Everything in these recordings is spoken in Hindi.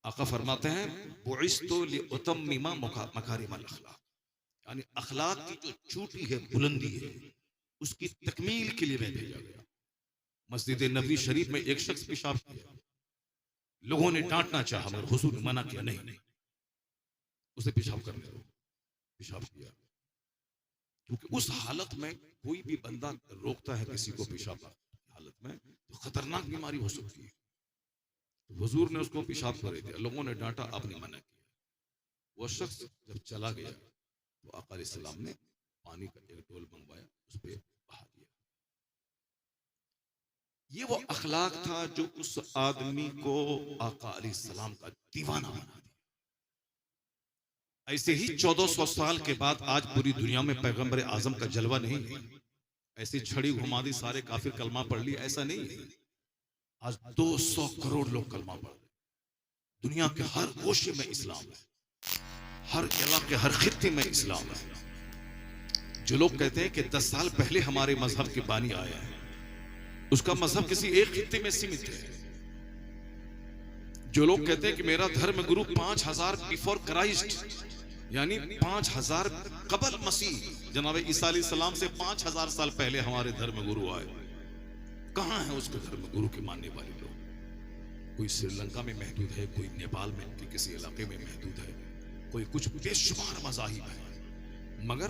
आका फरमाते हैं बुइस्तु लिउतम्मिमा मकारिमल अखलाक, यानी अखलाक की जो चोटी है, बुलंदी है, उसकी तकमील के लिए मैं भेजा गया। मस्जिद नबी शरीफ में एक शख्स पेशाब किया, लोगों ने डांटना चाहा मगर हुजूर ने मना किया, नहीं उसे पेशाब करने दो। पेशाब किया, क्योंकि उस हालत में कोई भी बंदा रोकता है किसी को पेशाब की हालत में तो खतरनाक बीमारी हो सकती है। तो हुजूर ने उसको पेशाब कर दिया, लोगों ने डांटा, आपने मना किया। वो शख्स जब चला गया तो आका अलैहिस्सलाम ने पानी का एक डोल मंगवाया, उस पर बहा दिया। ये वो अखलाक था जो उस आदमी को आका अलैहिस्सलाम का दीवाना बना दिया। ऐसे ही 1400 साल के बाद आज पूरी दुनिया में पैगंबर आजम का जलवा नहीं है। ऐसी छड़ी घुमा दी, सारे काफिर कलमा पढ़ लिया, ऐसा नहीं है। आज 200 करोड़ लोग कलमा पढ़ रहे। दुनिया के हर गोशे में इस्लाम है, हर इलाके हर खित्ते में इस्लाम है। जो लोग कहते हैं कि 10 साल पहले हमारे मजहब के बानी आया है, उसका मजहब किसी एक खित्ते में सीमित है। जो लोग कहते हैं कि मेरा धर्म गुरु 5000 बिफोर क्राइस्ट, यानी 5000 कबल मसीह जनाब ईसा अलैहिस्सलाम से 5000 साल पहले हमारे धर्म गुरु आए, कहां है उसके धर्म गुरु के मानने वाले लोग? कोई श्रीलंका में महदूद है, कोई नेपाल में के किसी इलाके में महदूद है, कोई कुछ बेशुमार मज़ाहिब है, मगर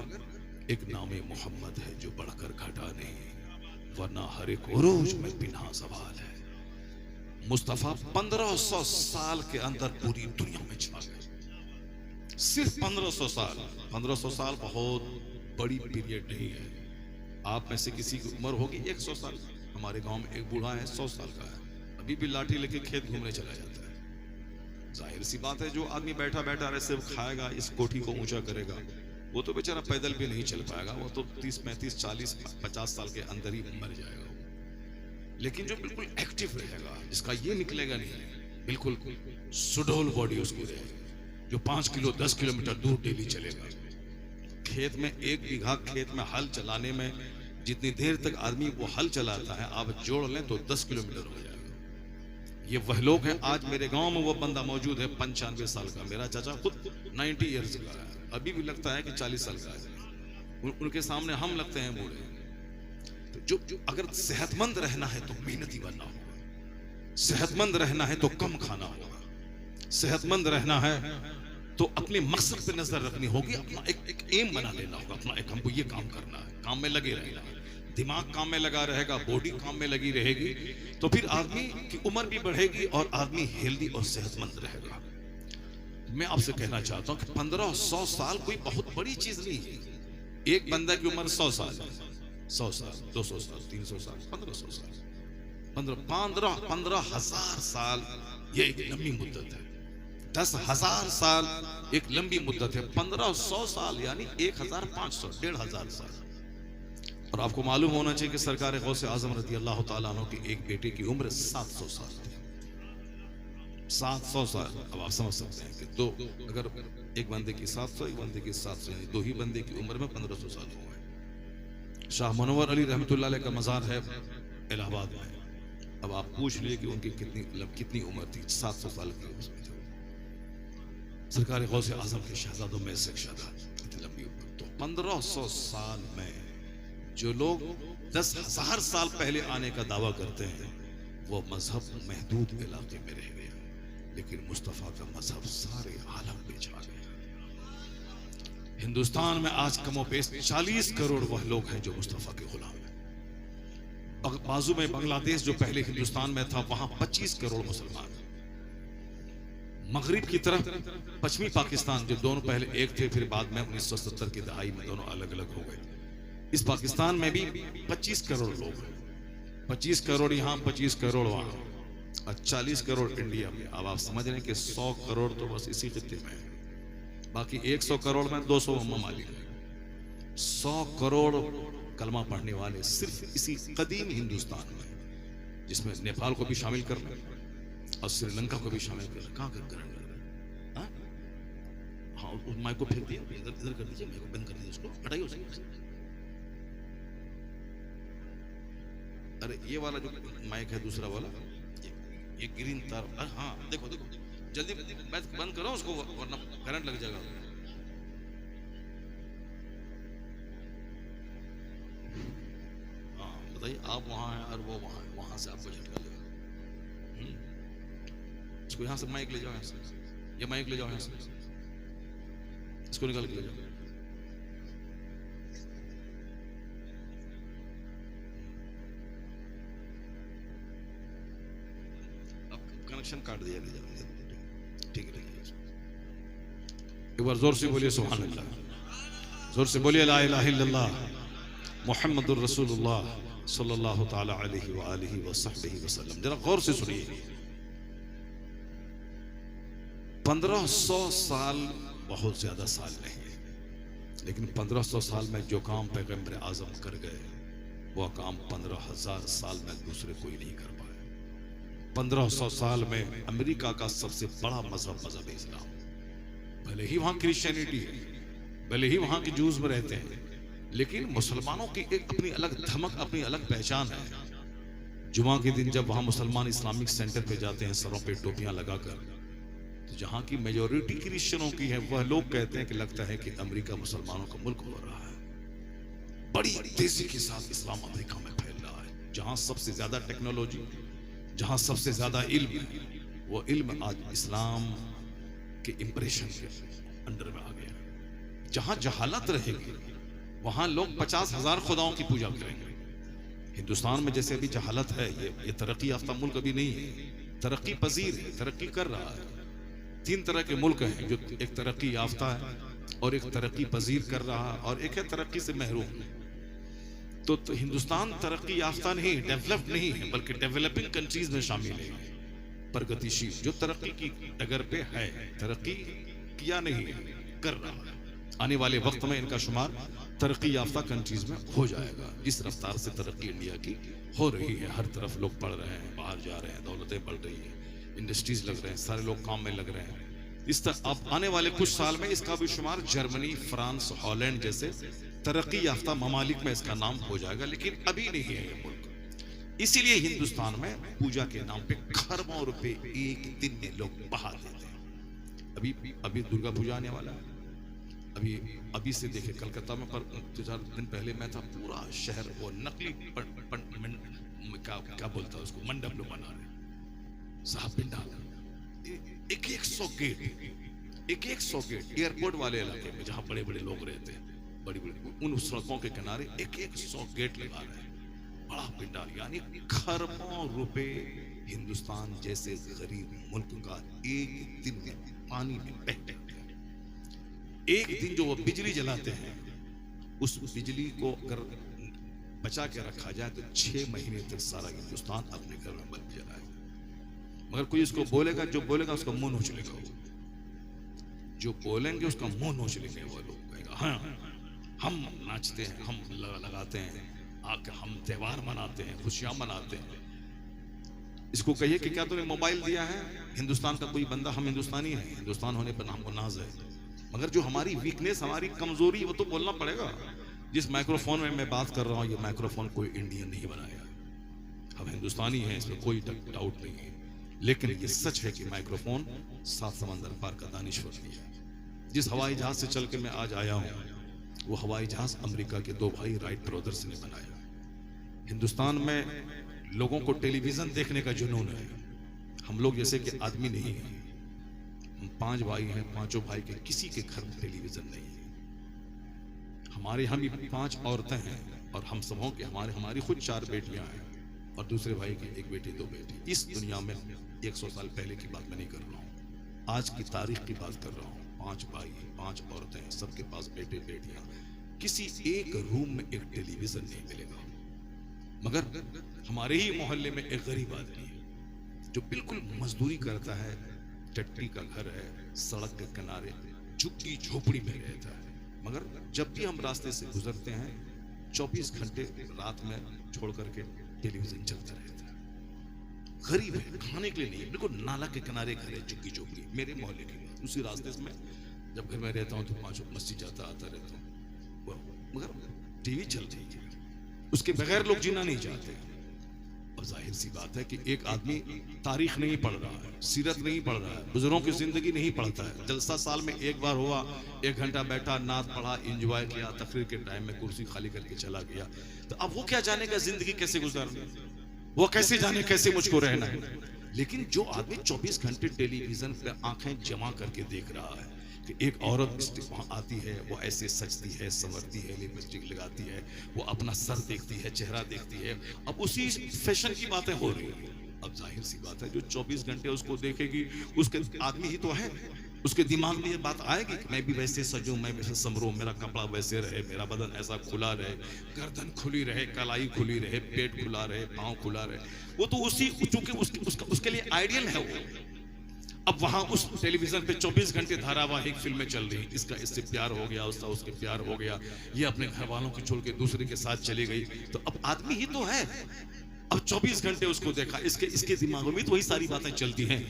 एक नाम मोहम्मद है जो बढ़कर घटा नहीं, वरना हर एक उरूज में बिना सवाल है। मुस्तफा 1500 साल के अंदर पूरी दुनिया में छा गए। सिर्फ 1500 साल। 1500 साल बहुत बड़ी पीरियड नहीं है। आप में से किसी की उम्र होगी 100 साल। हमारे गांव में एक बूढ़ा है 100 साल का है, अभी भी लाठी लेके खेत घूमने चला जाता है। जाहिर सी बात है, जो आदमी बैठा बैठा ऐसे खाएगा, इस कोठी को ऊंचा करेगा, वो तो बेचारा पैदल भी नहीं चल पाएगा, वो तो 30 35 40 50 साल के अंदर ही मर जाएगा। लेकिन जो बिल्कुल एक्टिव रहेगा, जिसका ये निकलेगा नहीं, बिल्कुल सुडौल बॉडी उसकी रहेगी, जो 5 किलो 10 किलोमीटर दूर डेली चलेगा। खेत में 1 बीघा खेत में हल चलाने में जितनी देर तक आदमी वो हल चलाता है, आप जोड़ लें तो 10 किलोमीटर हो जाएगा। ये वह लोग हैं। आज मेरे गांव में वो बंदा मौजूद है 95 साल का, मेरा चाचा खुद 90 ईयर्स का है, अभी भी लगता है कि 40 साल का है। उनके सामने हम लगते हैं बूढ़े। तो जो अगर सेहतमंद रहना है तो मेहनती बनना होगा, सेहतमंद रहना है तो कम खाना होगा, सेहतमंद रहना है तो अपने मकसद पे नजर रखनी होगी, अपना एक एम बना लेना होगा, अपना एक हमको ये काम करना है, काम में लगे रहना है। दिमाग काम में लगा रहेगा, बॉडी काम में लगी रहेगी, तो फिर आदमी की उम्र भी बढ़ेगी और आदमी हेल्दी और सेहतमंद रहेगा। मैं आपसे कहना चाहता हूं कि 1500 साल कोई बहुत बड़ी चीज नहीं है। एक बंदा की उम्र 100 साल है, 100 साल 200 साल 300 साल 1500 साल 15,000 साल, ये एक लंबी मुद्दत है। 10,000 साल एक लंबी मुद्दत है। 1500 साल यानी 1500 1500 साल। और आपको मालूम होना चाहिए कि सरकार गौसे आजम रज़ी अल्लाह तआला अन्हु की एक बेटे की उम्र 700 साल थी। 700 साल। अब आप समझ सकते हैं कि दो, अगर एक बंदे की 700, एक बंदे की 700, यानी दो ही बंदे की उम्र में 1500 साल हुए हैं। शाह मनोवर अली रहमतुल्लाह अलैह का मज़ार है इलाहाबाद में। अब आप पूछ लिए कि उनकी कितनी उम्र थी? 700 साल की उम्र थी। सरकार गौसे आजम के शहजादों में से एक शहजादा, इतनी लंबी उम्र। तो 1500 साल में जो लोग 10,000 साल पहले आने का दावा करते हैं, वो मजहब महदूद इलाके में रह गया, लेकिन मुस्तफा का मजहब सारे आलम पे छा गया। हिंदुस्तान में आज कमोबेश 40 करोड़ वह लोग हैं जो मुस्तफा के गुलाम हैं। बाजू में बांग्लादेश जो पहले हिंदुस्तान में था, वहां 25 करोड़ मुसलमान। मगरिब की तरफ पश्चिमी पाकिस्तान, जो दोनों पहले एक थे, फिर बाद में 1970 की दहाई में दोनों अलग अलग हो गए। इस पाकिस्तान में भी 25 करोड़ लोग हैं। 25 करोड़ यहाँ, 25 करोड़ वहाँ, और 40 करोड़ इंडिया में। अब आप समझ रहे हैं कि 100 करोड़ तो बस इसी खित्ते में है, बाकी 100 करोड़ में 200 ममालिक हैं। 100 करोड़ कलमा पढ़ने वाले सिर्फ इसी कदीम हिंदुस्तान में, जिसमें नेपाल को भी शामिल कर लें और श्रीलंका को भी शामिल कर लें। कहाँ कर रहे हैं? हाँ, उस माइक को फेंक दिया, इधर कर दीजिए, माइक को बंद कर दीजिए, उसको हटाइए उसे। अरे ये वाला जो माइक है दूसरा वाला, ये ग्रीन तार, हाँ देखो देखो, जल्दी बंद करो उसको वरना करंट लग जाएगा। हाँ बताइए, आप वहां हैं और वो वहां है, वहां से आपको झटका लेगा। इसको यहां से माइक ले जाओ, यहां से ये माइक ले जाओ, यहां से इसको निकाल के ले जाओ। कनेक्शन काट दिया, ठीक है। एक बार जोर से बोलिए सुभान अल्लाह, जोर से बोलिए ला इलाहा इल्लल्लाह मुहम्मदुर रसूलुल्लाह सल्लल्लाहु ताला अलैहि व आलिहि व सहबिहि वसल्लम। जरा गौर से सुनिए, 1500 साल बहुत ज्यादा साल नहीं है, लेकिन 1500 साल में जो काम पैगंबर आजम कर गए वो काम 15,000 साल में दूसरे कोई नहीं कर पाए। 1500 साल में अमेरिका का सबसे बड़ा मजहब इस्लाम, भले ही वहां क्रिश्चियनिटी है, भले ही वहां के जूस में रहते हैं, लेकिन मुसलमानों की एक अपनी अलग धमक, अपनी अलग पहचान है। जुमा के दिन जब वहां मुसलमान इस्लामिक सेंटर पे जाते हैं सरों पे टोपियां लगाकर, तो जहां की मेजोरिटी क्रिश्चियनों की है, वह लोग कहते हैं कि लगता है कि अमेरिका मुसलमानों का मुल्क हो रहा है। बड़ी तेजी के साथ इस्लाम अमेरिका में फैल रहा है। जहां सबसे ज्यादा टेक्नोलॉजी, जहां सबसे ज्यादा इल्म है, वो इल्म आज इस्लाम के इंप्रेशन के अंडर में आ गया। जहां जहालत रहेगी वहां लोग 50,000 खुदाओं की पूजा करेंगे। हिंदुस्तान में जैसे अभी जहालत है, ये तरक्की याफ्ता मुल्क अभी नहीं है, तरक्की पजीर है, तरक्की कर रहा है। 3 तरह के मुल्क हैं, जो एक तरक्की याफ्ता है और एक तरक्की पजीर कर रहा है और एक है तरक्की से महरूम। तो हिंदुस्तान तरक्की याफ्ता नहीं, डेवलप्ड नहीं है, बल्कि डेवलपिंग कंट्रीज में शामिल है, प्रगतिशील, जो तरक्की की डगर पे है, तरक्की किया नहीं है, कर रहा है। आने वाले वक्त में इनका शुमार तरक्की याफ्ता कंट्रीज में हो जाएगा। जिस रफ्तार से तरक्की इंडिया की हो रही है, हर तरफ लोग पढ़ रहे हैं, बाहर जा रहे हैं, दौलतें बढ़ रही हैं, इंडस्ट्रीज लग रहे हैं, सारे लोग काम में लग रहे हैं। इस तरह अब आने वाले कुछ साल में इसका भी शुमार जर्मनी, फ्रांस, हॉलैंड जैसे तरक्की याफ्ता ममालिक में इसका नाम हो जाएगा, लेकिन अभी नहीं है ये मुल्क। इसीलिए हिंदुस्तान में पूजा के नाम पे खरबों रुपए एक दिन में लोग बहा देते हैं। अभी दुर्गा पूजा आने वाला है। अभी से देखे कलकत्ता में 4 दिन पहले मैं था, पूरा शहर वो नकली क्या बोलता है उसको, मंडप लोग बना रहे साहब, पिंडाल, एक 100 गेट एयरपोर्ट वाले इलाके में जहां बड़े बड़े लोग रहते हैं, बड़ी उन सड़कों के किनारे 100 गेट लगा रहे हैं, बड़ा पिंडाल। यानी खरबों रुपए हिंदुस्तान जैसे गरीब मुल्क का एक दिन में पानी में बह गया। एक दिन जो वो बिजली जलाते हैं, उस बिजली को अगर बचा के रखा जाए तो 6 महीने तक सारा हिंदुस्तान अपने घर में बल्ब जलाएगा। मगर कोई इसको बोलेगा, जो बोलेगा उसका मुंह नोच लेगा, जो बोलेंगे उसका मुंह नोच लेंगे। वो लोग कहेगा हाँ हम नाचते हैं, हम लगाते हैं, आके हम त्योहार मनाते हैं, खुशियां मनाते हैं। इसको कहिए कि क्या तूने मोबाइल दिया है, हिंदुस्तान का कोई बंदा, हम हिंदुस्तानी हैं, हिंदुस्तान होने पर हमको नाज है। मगर जो हमारी वीकनेस, हमारी कमजोरी, वो तो बोलना पड़ेगा। जिस माइक्रोफोन में मैं बात कर रहा हूँ, ये माइक्रोफोन कोई इंडियन नहीं बनाया, हम हिंदुस्तानी हैं, इसमें कोई डाउट नहीं है। लेकिन ये सच है कि माइक्रोफोन 7 समंदर पार का दानिश्वर दिया है। जिस हवाई जहाज से चल के मैं आज आया हूँ, वो हवाई जहाज अमेरिका के 2 भाई राइट ब्रदर्स ने बनाया। हिंदुस्तान में लोगों को टेलीविजन देखने का जुनून है। हम लोग जैसे कि आदमी नहीं है, हम 5 भाई हैं, 5 भाई के किसी के घर में टेलीविजन नहीं है। हमारे यहाँ भी 5 औरतें हैं और हम सबों के हमारी खुद 4 बेटियां हैं और दूसरे भाई की 1 बेटी 2 बेटी। इस दुनिया में 100 साल पहले की बात मैं नहीं कर रहा हूँ, आज की तारीख की बात कर रहा हूँ। 5 भाई, 5 औरतें, सबके पास बेटे बेटियां, किसी एक रूम में एक टेलीविजन नहीं मिलेगा। मगर हमारे ही मोहल्ले में एक गरीब आदमी है जो बिल्कुल मजदूरी करता है, टट्टी का घर है, सड़क के किनारे झुग्गी झोपड़ी में रहता है। मगर जब भी हम रास्ते से गुजरते हैं, 24 घंटे रात में छोड़ करके टेलीविजन चलता रहता है। गरीब है, खाने के लिए नहीं, बिल्कुल नाला के किनारे घर है, झुग्गी झोपड़ी, मेरे मोहल्ले की। उसी रास्ते से मैं जब घर में रहता हूँ तो 5 मस्जिद जाता आता रहता हूँ, मगर टीवी चल रही है, उसके बगैर लोग जीना नहीं चाहते। अब जाहिर सी बात है कि एक आदमी तारीख नहीं पढ़ रहा है, सीरत नहीं पढ़ रहा है, बुजुर्गों की जिंदगी नहीं पढ़ता है, जलसा साल में एक बार हुआ, 1 घंटा बैठा, नात पढ़ा, एंजॉय किया, तकरीर के टाइम में कुर्सी खाली करके चला गया, तो अब वो क्या जानेगा जिंदगी कैसे गुजारनी, वो कैसे जाने कैसे मुझको रहना है। लेकिन जो आदमी 24 घंटे टेलीविजन पे आंखें जमा करके देख रहा है कि एक औरत वहाँ आती है, वो ऐसे सजती है, संवरती है, लिपस्टिक लगाती है, वो अपना सर देखती है, चेहरा देखती है, अब उसी फैशन की बातें हो रही है। अब जाहिर सी बात है जो 24 घंटे उसको देखेगी, उसके आदमी ही तो है, उसके दिमाग में ये बात आएगी कि मैं भी वैसे सजूं, मैं वैसे संवरूं, मेरा कपड़ा वैसे रहे, मेरा बदन ऐसा खुला रहे, गर्दन खुली रहे, कलाई खुली रहे, पेट खुला रहे, पाँव खुला रहे। वो तो उसी चूंकि उसके लिए आइडियल है वो। अब वहां उस टेलीविजन पे 24 घंटे धारावाहिक फिल्में चल रही, इसका इससे प्यार हो गया, उसका उसके प्यार हो गया, ये अपने घर वालों को छोड़ के दूसरे के साथ चली गई, तो अब आदमी ही तो है। अब 24 घंटे उसको देखा, इसके दिमाग में तो वही सारी बातें चलती हैं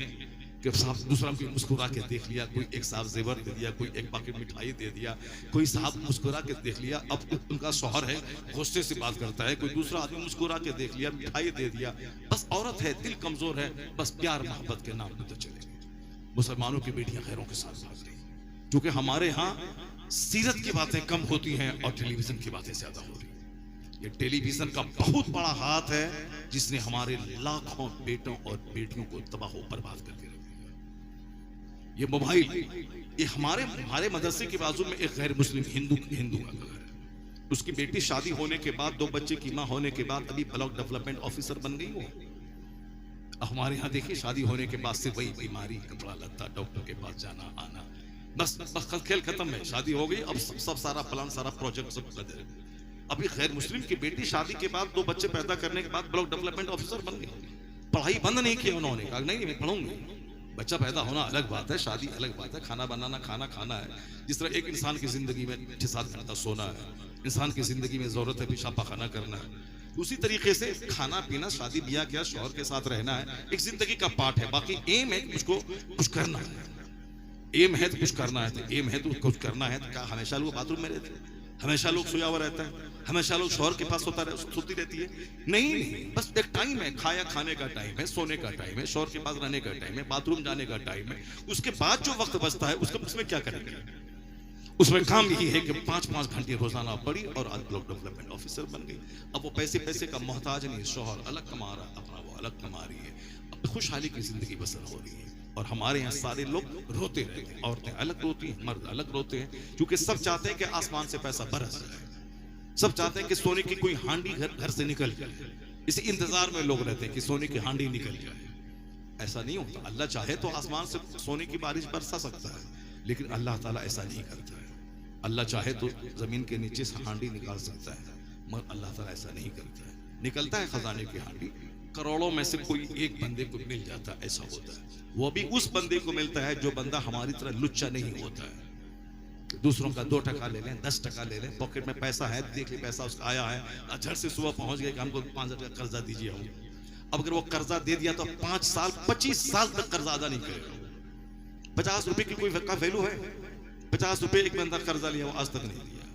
कि साहब दूसरा कोई मुस्कुरा के देख लिया, कोई एक साहब जेवर दे दिया, कोई एक पैकेट मिठाई दे दिया, कोई साहब मुस्कुरा के देख लिया, अब उनका शौहर है गुस्से से बात करता है, कोई दूसरा आदमी मुस्कुरा के देख लिया, मिठाई दे दिया, बस औरत है, दिल कमजोर है, बस प्यार मोहब्बत के नाम पे तो चले। मुसलमानों की बेटियां खैरों के साथ भाग रही, क्योंकि हमारे यहाँ सीरत की बातें कम होती हैं और टेलीविजन की बातें ज्यादा हो रही। ये टेलीविजन का बहुत बड़ा हाथ है जिसने हमारे लाखों बेटों और बेटियों को तबाह बर्बाद करके रख दिया। ये मोबाइल, ये हमारे मदरसे के बाजू में एक गैर मुस्लिम हिंदू का घर है, उसकी बेटी शादी होने के बाद, 2 बच्चे की माँ होने के बाद अभी ब्लॉक डेवलपमेंट ऑफिसर बन गई वो। हमारे यहाँ देखिए शादी होने के बाद से वही बीमारी, कपड़ा लत्ता, डॉक्टर के पास जाना आना, बस खेल खत्म है, शादी हो गई, अब सब सारा प्लान, सारा प्रोजेक्ट सब कर। अभी गैर मुस्लिम की बेटी शादी के बाद 2 बच्चे पैदा करने के बाद ब्लॉक डेवलपमेंट ऑफिसर बन गई, पढ़ाई बंद नहीं की उन्होंने, कहा नहीं मैं पढ़ूंगी। बच्चा पैदा होना अलग बात है, शादी अलग बात है, खाना बनाना, खाना खाना है। जिस तरह एक इंसान की जिंदगी में 6-7 घंटा सोना है, इंसान की जिंदगी में जरूरत है पेशाब पाखाना करना है, उसी तरीके से खाना पीना, शादी ब्याह किया, शौहर के साथ रहना है, एक जिंदगी का पार्ट है। बाकी एम है मुझको कुछ करना है, एम है तो कुछ करना है, तो एम है तो कुछ करना है। तो क्या हमेशा लोग बाथरूम में रहते हैं, हमेशा लोग सोया हुआ रहता है, हमेशा लोग शौहर के पास सोती रहती है? नहीं, बस एक टाइम है, खाने का टाइम है, सोने का टाइम है, शौहर के पास रहने का टाइम है, बाथरूम जाने का टाइम है, उसके बाद जो वक्त बचता है उसमें क्या करेंगे? उसमें काम यही है कि 5-5 घंटे रोजाना पढ़ी और आज ब्लॉक डेवलपमेंट ऑफिसर बन गई। अब वो पैसे का मोहताज नहीं, शौहर अलग कमा रहा, अपना वो अलग कमा रही है, अब खुशहाली की जिंदगी बसर हो रही है। और हमारे यहाँ सारे लोग रोते रहते हैं, औरतें अलग रोती हैं, मर्द अलग रोते हैं, क्योंकि सब चाहते हैं कि आसमान से पैसा बरस जाए, सब चाहते हैं कि सोने की कोई हांडी घर से निकल जाए, इसी इंतजार में लोग रहते हैं कि सोने की हांडी निकल जाए। ऐसा नहीं होता, अल्लाह चाहे तो आसमान से सोने की बारिश बरसा सकता है, लेकिन अल्लाह ताला ऐसा नहीं करता है। अल्लाह चाहे तो जमीन के नीचे से हांडी निकाल सकता है, मगर अल्लाह ताला ऐसा नहीं करता है। निकलता है खजाने की हांडी, करोड़ों में से कोई एक बंदे को मिल जाता है, ऐसा होता है। वो भी उस बंदे को मिलता है जो बंदा हमारी तरह लुच्चा नहीं होता है। दूसरों का 2 टका ले लें, 10 टका ले लें, पॉकेट में पैसा है, देख ले पैसा उसका आया है, झट से सुबह पहुंच गए कि हमको 5,000 का कर्जा दीजिए हम। अब अगर वो कर्जा दे दिया तो 5 साल 25 साल तक कर्जा अदा नहीं करेगा। 50 रुपए की कोई का वैल्यू है? 50 रुपए एक बंदा कर्जा लिया, वो आज तक नहीं दिया।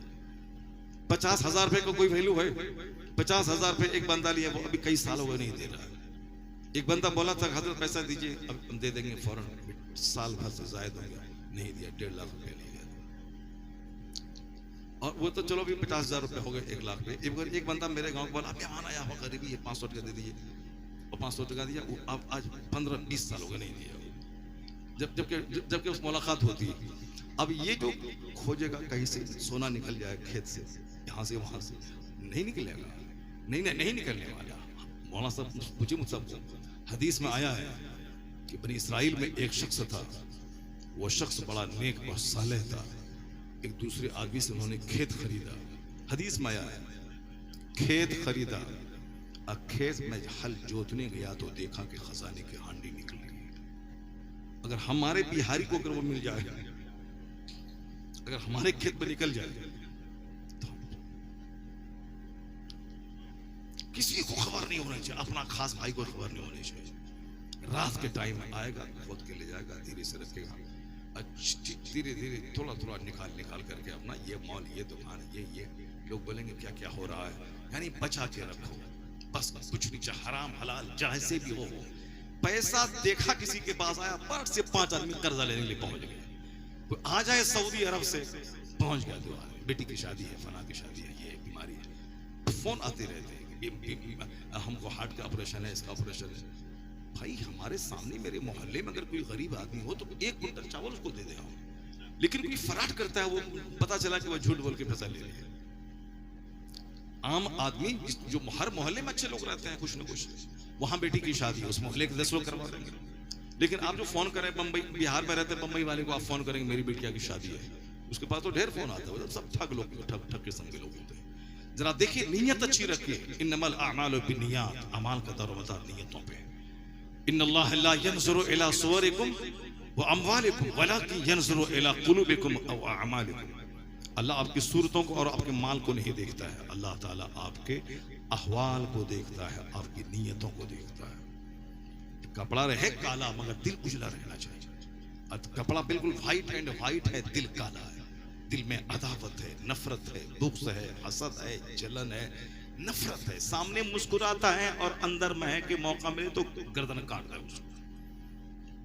50,000 रुपए का कोई वैल्यू है? 50,000 रुपए एक बंदा लिया, वो अभी कई साल हो गए नहीं दे रहा। एक बंदा बोला था हजरत पैसा दीजिए, अब हम दे देंगे फौरन, साल भर से जायद हो गया, नहीं दिया, 1.5 लाख रुपए नहीं दिया। और वो तो चलो भी 50,000 रुपए हो गए 1 लाख पे। एक बंदा मेरे गांव को बोला मेहमान आया हो, गरीबी है, 500 टका दे दीजिए, और 500 टका दिया। अब आज 15-20 साल हो गए नहीं दिया। जबकि उस मुलाकात होती है। अब ये जो खोजेगा कहीं से सोना निकल जाए खेत से, यहाँ से वहां से, नहीं निकलेगा, नहीं निकलने वाला। मौलाना साहब पूछे मुझसे, हदीस में आया है कि बनी इसराइल में एक शख्स था, वो शख्स बड़ा नेक और सालेह था। एक दूसरे आदमी से उन्होंने खेत खरीदा। हदीस में आया है, खेत खरीदा, अब खेत में हल जोतने गया तो देखा कि खजाने की हांडी निकल गई। अगर हमारे बिहारी को अगर वो मिल जाए, अगर हमारे खेत में निकल जाए, तो किसी को खबर नहीं होनी चाहिए, अपना खास भाई को खबर नहीं होनी चाहिए। रात के टाइम में आएगा, खोद के ले जाएगा, धीरे से रखेगा, धीरे धीरे थोड़ा निकाल करके अपना ये मॉल, ये दुकान, ये लोग बोलेंगे क्या क्या हो रहा है। यानी बचा के रखो, बस कुछ नहीं चाहिए, हराम हलाल चाहे से भी हो। पैसा देखा किसी के पास आया, फट से 5 आदमी कर्जा लेने के लिए पहुंच गए। कोई आ जाए सऊदी अरब से, पहुंच गया दुआ, बेटी की शादी है, फला की शादी है, ये बीमारी है, फोन आते रहते हैं, हमको हार्ट का ऑपरेशन है, इसका ऑपरेशन है। भाई हमारे सामने मेरे मोहल्ले में अगर कोई गरीब आदमी हो तो 1 कुंटल चावल उसको दे दे हम। लेकिन कोई फराड करता है, वो पता चला कि वो झूठ बोल के पैसा ले लिया। आम आदमी जो हर मोहल्ले में अच्छे लोग रहते हैं, कुछ न कुछ, वहां बेटी की शादी है, उस मोहल्ले के 10 लोग करवा देंगे। लेकिन आप जो फोन करें, बम्बई बिहार में रहते हैं, बम्बई वाले को आप फोन करेंगे मेरी बेटिया की शादी है, उसके पास तो ढेर फोन आता है, सब ठग लोग, ठग किस्म के लोग होते हैं। जरा देखिए, नीयत अच्छी रखिए। इन्नमल अमालु बिन्नियात, अमाल का दारोमदार नियतों पे। इन्नल्लाह ला यंजुरु इला सुवरिकुम व अमवालिकुम वलाकिन यंजुरु इला कुलूबिकुम व अमालिकुम। अल्लाह आपकी सूरतों को और आपके माल को नहीं देखता है, अल्लाह ताला आपके अहवाल को देखता है, आपकी नीयतों को देखता है। कपड़ा रहे काला मगर दिल उजला रहना चाहिए। कपड़ा बिल्कुल व्हाइट एंड व्हाइट है, दिल काला है, दिल में अदावत है, नफरत है, बुग़्ज़ है, हसद है, जलन है, नफरत है। सामने मुस्कुराता है और अंदर में है कि मौका मिले तो गर्दन काट दे उसको।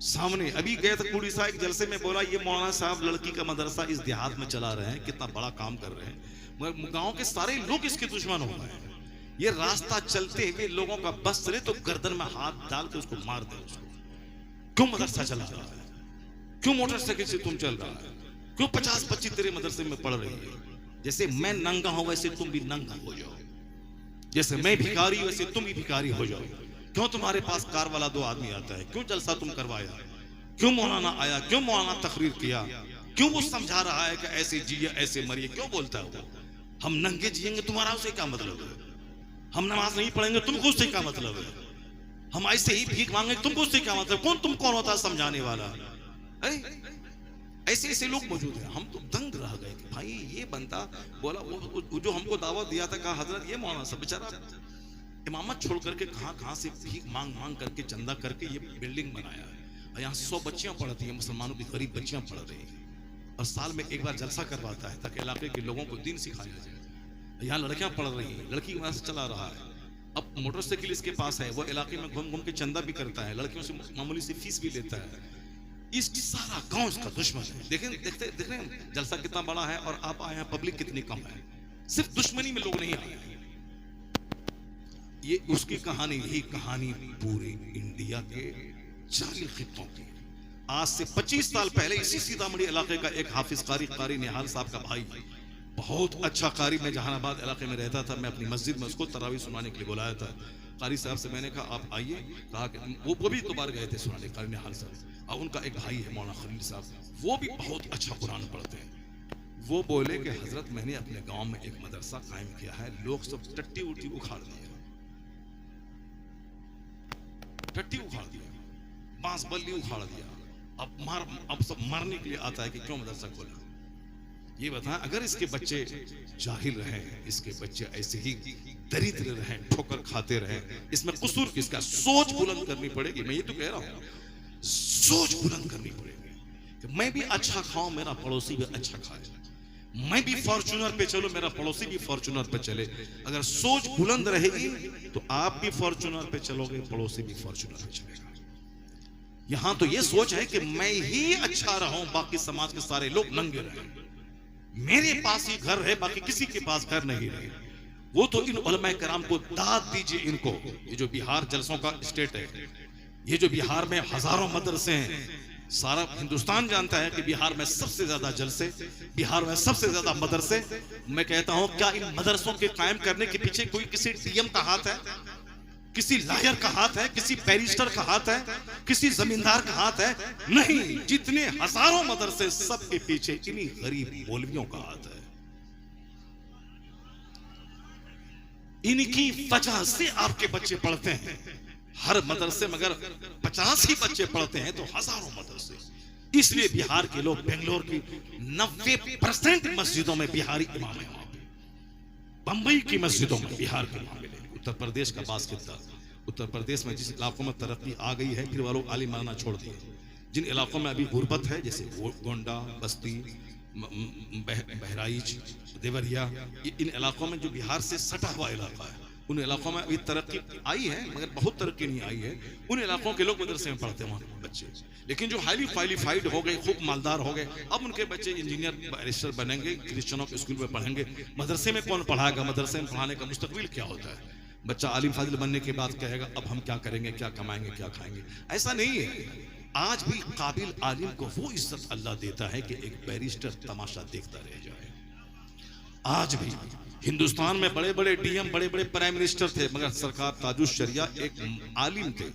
सामने अभी गए थे कुड़ी साहब एक जलसे में, बोला ये मौलाना साहब लड़की का मदरसा इस देहात में चला रहे हैं, कितना बड़ा काम कर रहे हैं, मगर गांव के सारे लोग इसके दुश्मन हो गए हैं। ये रास्ता चलते हुए लोगों का बस चले तो गर्दन में हाथ डाल के उसको मार दे। उसको क्यों मदरसा चला रहा है, क्यों मोटरसाइकिल से तुम चल रहा है, क्यों 50-25 तेरे मदरसे में पढ़ रही है। जैसे मैं नंगा हूं वैसे तुम भी नंगा हो जाओ, जैसे मैं भिखारी वैसे तुम भी भिखारी हो जाओ। क्यों तुम्हारे पास कार वाला 2 आदमी आता है, क्यों जलसा तुम करवाया, क्यों मौलाना आया, क्यों मौलाना तकरीर किया, क्यों वो समझा रहा है कि ऐसे जिए ऐसे मरिए, क्यों बोलता है वो। हम नंगे जिएंगे तुम्हारा उससे क्या मतलब है, हम नमाज नहीं पढ़ेंगे तुमको उससे क्या मतलब है, हम ऐसे ही भीख मांगे तुमको उससे क्या मतलब, कौन होता है समझाने वाला। ऐसे ऐसे लोग मौजूद हैं। हम तो दंग रह गए कि भाई ये बंदा बोला, वो जो हमको दावत दिया था, कहा हजरत ये मौलाना सब बेचारा इमामत छोड़ करके कहां से भीख मांग करके चंदा करके ये बिल्डिंग बनाया है, यहाँ 100 बच्चियां पढ़ती हैं, मुसलमानों की गरीब बच्चियां पढ़ रही हैं, और साल में एक बार जलसा करवाता है ताकि इलाके के लोगों को दीन सिखाया जाए। यहाँ लड़कियां पढ़ रही हैं, लड़की की वजह से चला रहा है। अब मोटरसाइकिल इसके पास है, वो इलाके में घूम घूम के चंदा भी करता है, लड़कियों से मामूली सी फीस भी लेता है। इस सारा गांव इसका दुश्मन है। देख रहे हैं जलसा कितना बड़ा है और आप आए हैं, पब्लिक कितनी कम है। सिर्फ दुश्मनी में लोग नहीं आए हैं। ये उसकी कहानी, यही कहानी पूरे इंडिया के 40 खित्तों की। आज से 25 साल पहले इसी सीतामढ़ी इलाके का एक हाफिज कारी निहाल साहब का भाई, बहुत अच्छा कारी, मैं जहानाबाद इलाके में रहता था, मैं अपनी मस्जिद में उसको तरावी सुनाने के लिए बुलाया था। कारी साहब से मैंने कहा आप आइए, कहा कि वो भी 2 बार गए थे सुनाने, कारी निहाल साहब। और उनका एक भाई है मौलाना खलील साहब, वो भी बहुत अच्छा कुरान पढ़ते हैं। वो बोले कि हजरत मैंने अपने गांव में एक मदरसा कायम किया है, लोग सब टट्टी उट्टी उखाड़ दिया, टट्टी उखाड़ दिया, बांस बल्ली उखाड़ दिया, अब सब मरने के लिए आता है कि क्यों मदरसा खोला। ये बताएं, अगर इसके बच्चे जाहिल रहे, इसके बच्चे ऐसे ही दरिद्र रहे, ठोकर खाते रहे, इसमें कसूर किसका। सोच बुलंद करनी पड़ेगी। मैं ये तो कह रहा हूं, सोच बुलंद करनी पड़ेगी कि मैं भी अच्छा खाऊं, मेरा पड़ोसी भी अच्छा खाए, मैं भी फॉर्च्यूनर पे चलूं, मेरा पड़ोसी भी फॉर्च्यूनर पे चले। अगर सोच बुलंद रहेगी तो आप भी फॉर्च्यूनर पे चलोगे, पड़ोसी भी फॉर्च्यूनर पे चलेगा। यहां तो ये सोच है कि मैं ही अच्छा रहूं, बाकी समाज के सारे लोग नंगे रहें, मेरे पास ही घर है, बाकी किसी के पास घर नहीं रहे। वो तो इन उलमाए कराम को दाद दीजिए इनको। ये जो बिहार जलसों का स्टेट है, ये जो बिहार में हजारों मदरसे हैं, सारा हिंदुस्तान जानता है कि बिहार में सबसे ज्यादा जलसे, बिहार में सबसे ज्यादा मदरसे। मैं कहता हूं, क्या इन मदरसों के कायम करने के पीछे कोई किसी डीएम का हाथ है, किसी लॉयर का हाथ है, किसी बैरिस्टर का हाथ है, किसी जमींदार का हाथ है? नहीं, जितने हजारों मदरसे, सबके पीछे इन्हीं गरीब मौलवियों का हाथ है। इनकी वजह से आपके बच्चे पढ़ते हैं। हर मदरसे में अगर 50 ही बच्चे पढ़ते हैं तो हजारों मदरसे। इसलिए बिहार के लोग, बेंगलोर की 90% मस्जिदों में बिहारी इमाम है। बंबई की मस्जिदों में बिहार के इमाम मिले। उत्तर प्रदेश का बास्किता, उत्तर प्रदेश में जिस इलाकों में तरक्की आ गई है, फिर वालों आलिम मानना छोड़ दिए। जिन इलाकों में अभी गुर्बत है, जैसे गोंडा, बस्ती, बहराइच, देवरिया, इन इलाकों में जो बिहार से सटा हुआ इलाका है, उन इलाकों में अभी तरक्की आई है मगर बहुत तरक्की नहीं आई है। उन इलाकों के लोग मदरसे में पढ़ते हैं वहाँ बच्चे, लेकिन जो हाईली क्वालिफाइड हो गए, खूब मालदार हो गए, अब उनके बच्चे इंजीनियर बैरिस्टर बनेंगे, क्रिश्चियनों के स्कूल में पढ़ेंगे। मदरसे में कौन पढ़ाएगा? मदरसे में पढ़ाने का मुस्तकबिल क्या होता है? बच्चा आलिम फाजिल बनने के बाद कहेगा अब हम क्या करेंगे, क्या कमाएंगे, क्या खाएंगे। ऐसा नहीं है। आज भी काबिल आलिम को वो इज्जत अल्लाह देता है कि एक बैरिस्टर तमाशा देखता रह जाए। आज भी हिंदुस्तान में बड़े बड़े डीएम, बड़े बड़े प्राइम मिनिस्टर थे, मगर सरकार ताजुश शरिया एक आलिम थे।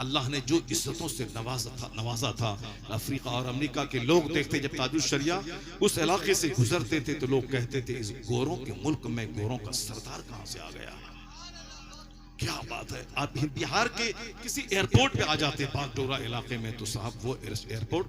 अल्लाह ने जो इज्जतों से नवाजा था, अफ्रीका और अमेरिका के लोग देखते जब ताजुश शरिया उस इलाके से गुजरते थे तो लोग कहते थे इस गोरों के मुल्क में गोरों का सरदार कहां से आ गया। क्या बात है। आप बिहार के किसी एयरपोर्ट पे आ जाते बागडोरा इलाके में तो साहब वो एयरपोर्ट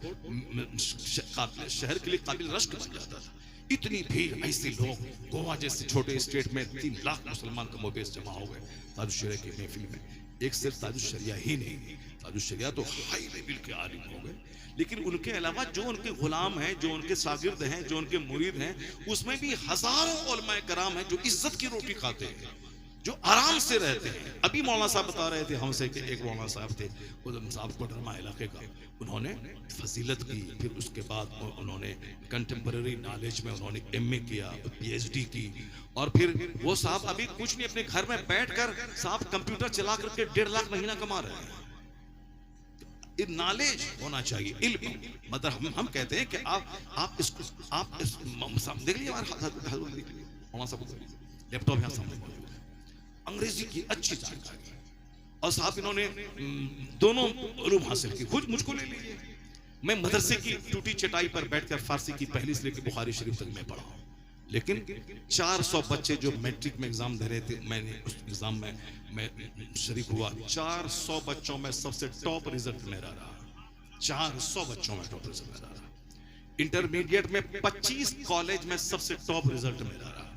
शहर के लिए काबिल रश्क बन जाता था। इतनी भीड़, ऐसे लोग। गोवा जैसे छोटे स्टेट में 3 लाख मुसलमान कमोबेश जमा हो गए ताजुश शरिया की महफिल में। एक सिर्फ ताजुश शरिया ही नहीं, ताजुश शरिया तो हाई लेवल के आलिम हो गए, लेकिन उनके अलावा जो उनके गुलाम हैं, जो उनके शागिर्द हैं, जो उनके मुरीद हैं, उसमें भी हजारों उलमाए कराम हैं जो इज्जत की रोटी खाते हैं, जो आराम से रहते हैं। अभी मौलाना साहब बता रहे थे हमसे कि एक मौलाना साहब थे उधम साहब कोडरमा इलाके का, उन्होंने फजीलत की, फिर उसके बाद उन्होंने कंटेम्पररी नॉलेज में उन्होंने एमए किया, पीएचडी की, और फिर वो साहब अभी कुछ नहीं, अपने घर में बैठकर साहब कंप्यूटर चला करके 1.5 लाख महीना कमा रहे हैं। नॉलेज होना चाहिए, इल्म। मतलब हम कहते हैं कि आप इसको देख लीजिए, हमारे लैपटॉप यहाँ सामने मौजूद है, अंग्रेजी की अच्छी जानकारी, और साहब इन्होंने दोनों उलूम हासिल की। खुद मुझको ले लीजिए, मैं मदरसे की टूटी चटाई पर बैठकर फारसी की पहली से लेकर बुखारी शरीफ तक मैं पढ़ा हूँ, लेकिन 400 बच्चे जो मैट्रिक में एग्जाम दे रहे थे, मैंने उस एग्जाम में मैं शरीक हुआ। 400 बच्चों में सबसे टॉप रिजल्ट मेरा रहा। 400 बच्चों में टॉप रिजल्ट मेरा रहा। इंटरमीडिएट में 25 कॉलेज में सबसे टॉप रिजल्ट मेरा रहा।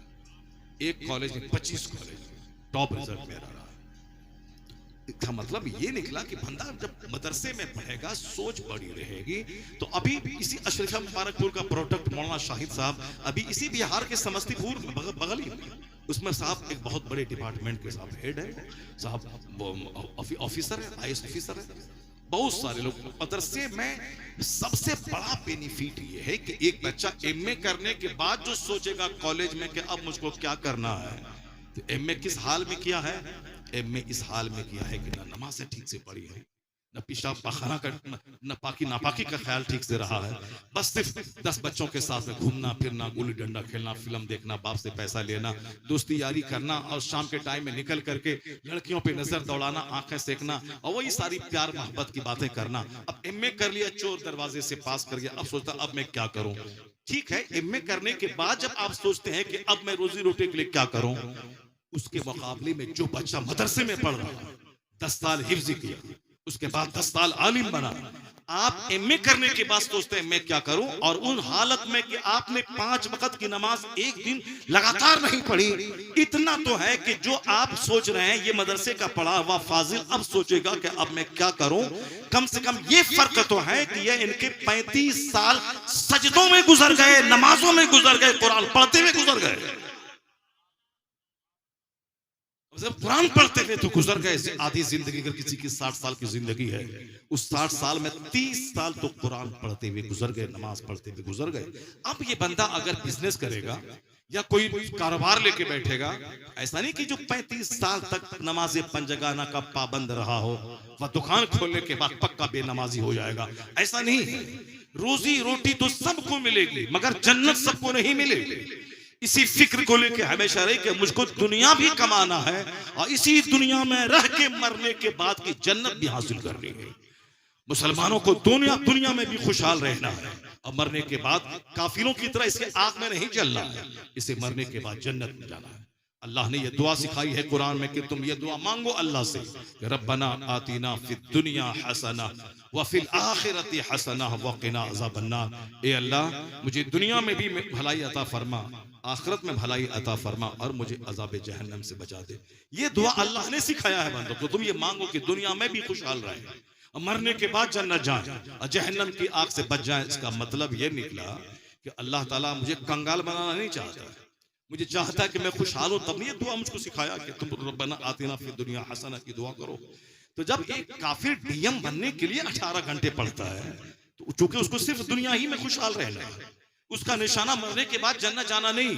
एक कॉलेज में 25 कॉलेज टॉप रिजल्ट मेरा रहा। इसका मतलब ये निकला कि बंदा जब मदरसे में पढ़ेगा, सोच बड़ी रहेगी। तो अभी इसी अशरफिया मुबारकपुर का प्रोडक्ट मौलाना शाहिद साहब अभी इसी बिहार के समस्तीपुर बगल ही, उसमें साहब एक बहुत बड़े डिपार्टमेंट के साहब हेड है, साहब ऑफिसर है, आईएएस ऑफिसर है। बहुत सारे लोग मदरसे में सबसे बड़ा बेनिफिट ये है कि एक बच्चा एमए करने के बाद जो सोचेगा कॉलेज में कि अब मुझको क्या करना है, तो एमए किस हाल में किया है? एमए इस हाल में किया है कि ना नमाज़ें ठीक से पढ़ी है, न पेशाब पाखाना का न नापाकी का ख्याल ठीक से रहा है, बस सिर्फ 10 बच्चों के साथ में घूमना फिरना, गुल्ली डंडा खेलना, फिल्म देखना, बाप से पैसा लेना, दोस्ती यारी करना, और शाम के टाइम में निकल करके लड़कियों पे नजर दौड़ाना, आंखें सेकना, और वही सारी प्यार मोहब्बत की बातें करना। अब एमए कर लिया, चोर दरवाजे से पास कर गया, अब सोचता अब मैं क्या करूं। ठीक है, एमए करने के बाद जब आप सोचते हैं कि अब मैं रोजी रोटी के लिए क्या करूं, उसके मुकाबले में जो बच्चा मदरसे में पढ़ रहा है, 10 साल हिफ्ज़ किया, उसके बाद 10 साल आलिम बना, आप एमए करने के बाद सोचते हैं मैं क्या करूं, और उन हालत में कि आपने 5 वक्त की नमाज एक दिन लगातार नहीं पढ़ी। इतना तो है कि जो आप सोच रहे हैं ये मदरसे का पढ़ा हुआ फाजिल अब सोचेगा कि अब मैं क्या करूं। कम से कम ये फर्क तो है कि ये इनके 35 साल सजदों में गुजर गए, नमाजों में गुजर गए, कुरान पढ़ते हुए गुजर गए। जब कुरान पढ़ते हुए तो गुजर गए। आधी जिंदगी अगर किसी की 60 साल की जिंदगी है, उस 60 साल में 30 साल तो कुरान पढ़ते हुए गुजर गए, नमाज पढ़ते हुए गुजर गए। अब ये बंदा अगर बिजनेस करेगा या कोई कारोबार लेके बैठेगा, ऐसा नहीं कि जो 35 साल तक नमाज पंजगाना का पाबंद रहा हो वह दुकान खोलने के बाद पक्का बेनमाजी हो जाएगा, ऐसा नहीं। रोजी रोटी तो सबको मिलेगी मगर जन्नत सबको नहीं मिलेगी। इसी फिक्र को लेके हमेशा रहे कि मुझको दुनिया भी कमाना है और इसी दुनिया में रह के मरने के बाद की जन्नत भी हासिल करनी है। मुसलमानों को दुनिया में भी खुशहाल रहना है और मरने के बाद काफिरों की तरह इसके आग में नहीं जलना है, इसे मरने के बाद जन्नत में जाना है। अल्लाह ने ये दुआ सिखाई है कुरान में कि तुम ये दुआ मांगो अल्लाह से, रब्बना आतीना फिद दुनिया हसना व फिल आखिरति हसना व क़िना अज़ाबन्नार। ए अल्लाह मुझे दुनिया में भी भलाई अता फरमा, आखिरत में भलाई अता फरमा और मुझे अज़ाब जहन्नम से बचा दे। ये दुआ अल्लाह ने सिखाया है बंदों को। तुम ये मांगो कि दुनिया में भी खुशहाल रहे और मरने के बाद जन्नत जाए और जहन्नम की आग से बच जाए। इसका मतलब ये निकला कि अल्लाह ताला मुझे कंगाल बनाना नहीं चाहता, मुझे चाहता है कि मैं खुशहाल हूं, तब नहीं ये दुआ मुझको सिखाया कि तुम रब्बना आतिना फिद दुनिया हसना की दुआ करो। तो जब एक काफिर डीएम बनने के लिए 18 घंटे पढ़ता है, तो चूंकि उसको सिर्फ दुनिया ही में खुशहाल रहना है, उसका निशाना मरने के बाद जन्नत जाना नहीं,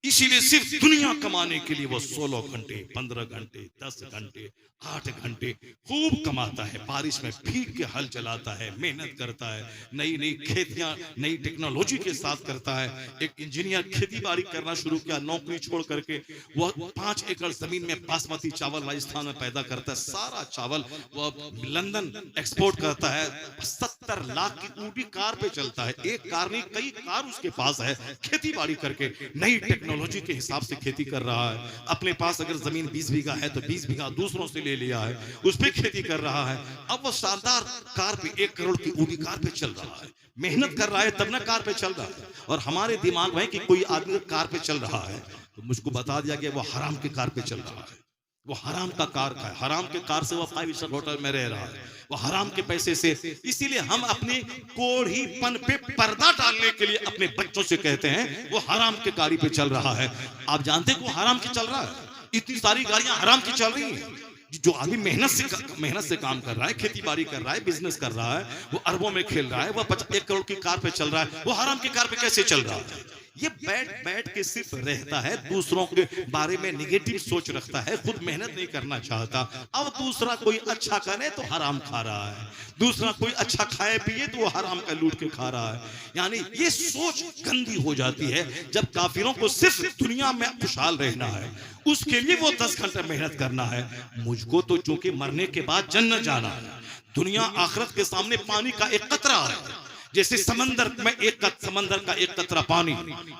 इसीलिए सिर्फ दुनिया कमाने के लिए वो 16 घंटे, 15 घंटे, 10 घंटे, 8 घंटे खूब कमाता है, बारिश में भीग के हल चलाता है, मेहनत करता है, नई नई खेतियां नई टेक्नोलॉजी के साथ करता है। एक इंजीनियर खेती बाड़ी करना शुरू किया, नौकरी छोड़ करके वह 5 एकड़ जमीन में बासमती चावल राजस्थान में पैदा करता है, सारा चावल वह लंदन एक्सपोर्ट करता है। 70 लाख की ऊटी कार पे चलता है, एक कार नहीं कई कार उसके पास है, खेती बाड़ी करके नई टेक्नोलॉजी के हिसाब से खेती कर रहा है। अपने पास अगर जमीन 20 बीघा है तो 20 बीघा दूसरों से ले लिया है, उस पे खेती कर रहा है। अब वो शानदार कार पे 1 करोड़ की ऊडी कार पे चल रहा है, मेहनत कर रहा है तब ना कार पे चल रहा है। और हमारे दिमाग में कि कोई आदमी कार पे चल रहा है तो मुझको बता दिया गया वो हराम के कार पे चल रहा है, वो हराम का कार का है, हराम के कार से वो 5 स्टार होटल में रह रहा है, वो हराम के पैसे से। इसीलिए हम अपने कोढ़ीपन पे पर्दा डालने के लिए अपने बच्चों से कहते हैं वो हराम के गाड़ी पे चल रहा है। आप जानते हैं वो हराम की चल रहा है, इतनी सारी गाड़ियां हराम की चल रही हैं। जो आदमी मेहनत से काम कर रहा है, खेती बाड़ी कर रहा है, बिजनेस कर रहा है, वो अरबों में खेल रहा है, वो 1 करोड़ की कार पे चल रहा है, वो हराम की कार पे कैसे चल रहा है? ये बैठ के सिर्फ रहता है, दूसरों के बारे में निगेटिव सोच रखता है, खुद मेहनत नहीं करना चाहता। अब दूसरा कोई अच्छा करे तो हराम खा रहा है, दूसरा कोई अच्छा खाए पिए तो वो हराम का लूट के खा रहा है। यानी ये सोच गंदी हो जाती है। जब काफिरों को सिर्फ दुनिया में खुशहाल रहना है, उसके लिए वो 10 घंटे मेहनत करना है। मुझको तो चूंकि मरने के बाद जन्नत जाना है, दुनिया आखिरत के सामने पानी का एक कतरा है, जैसे समंदर का एक कतरा पानी।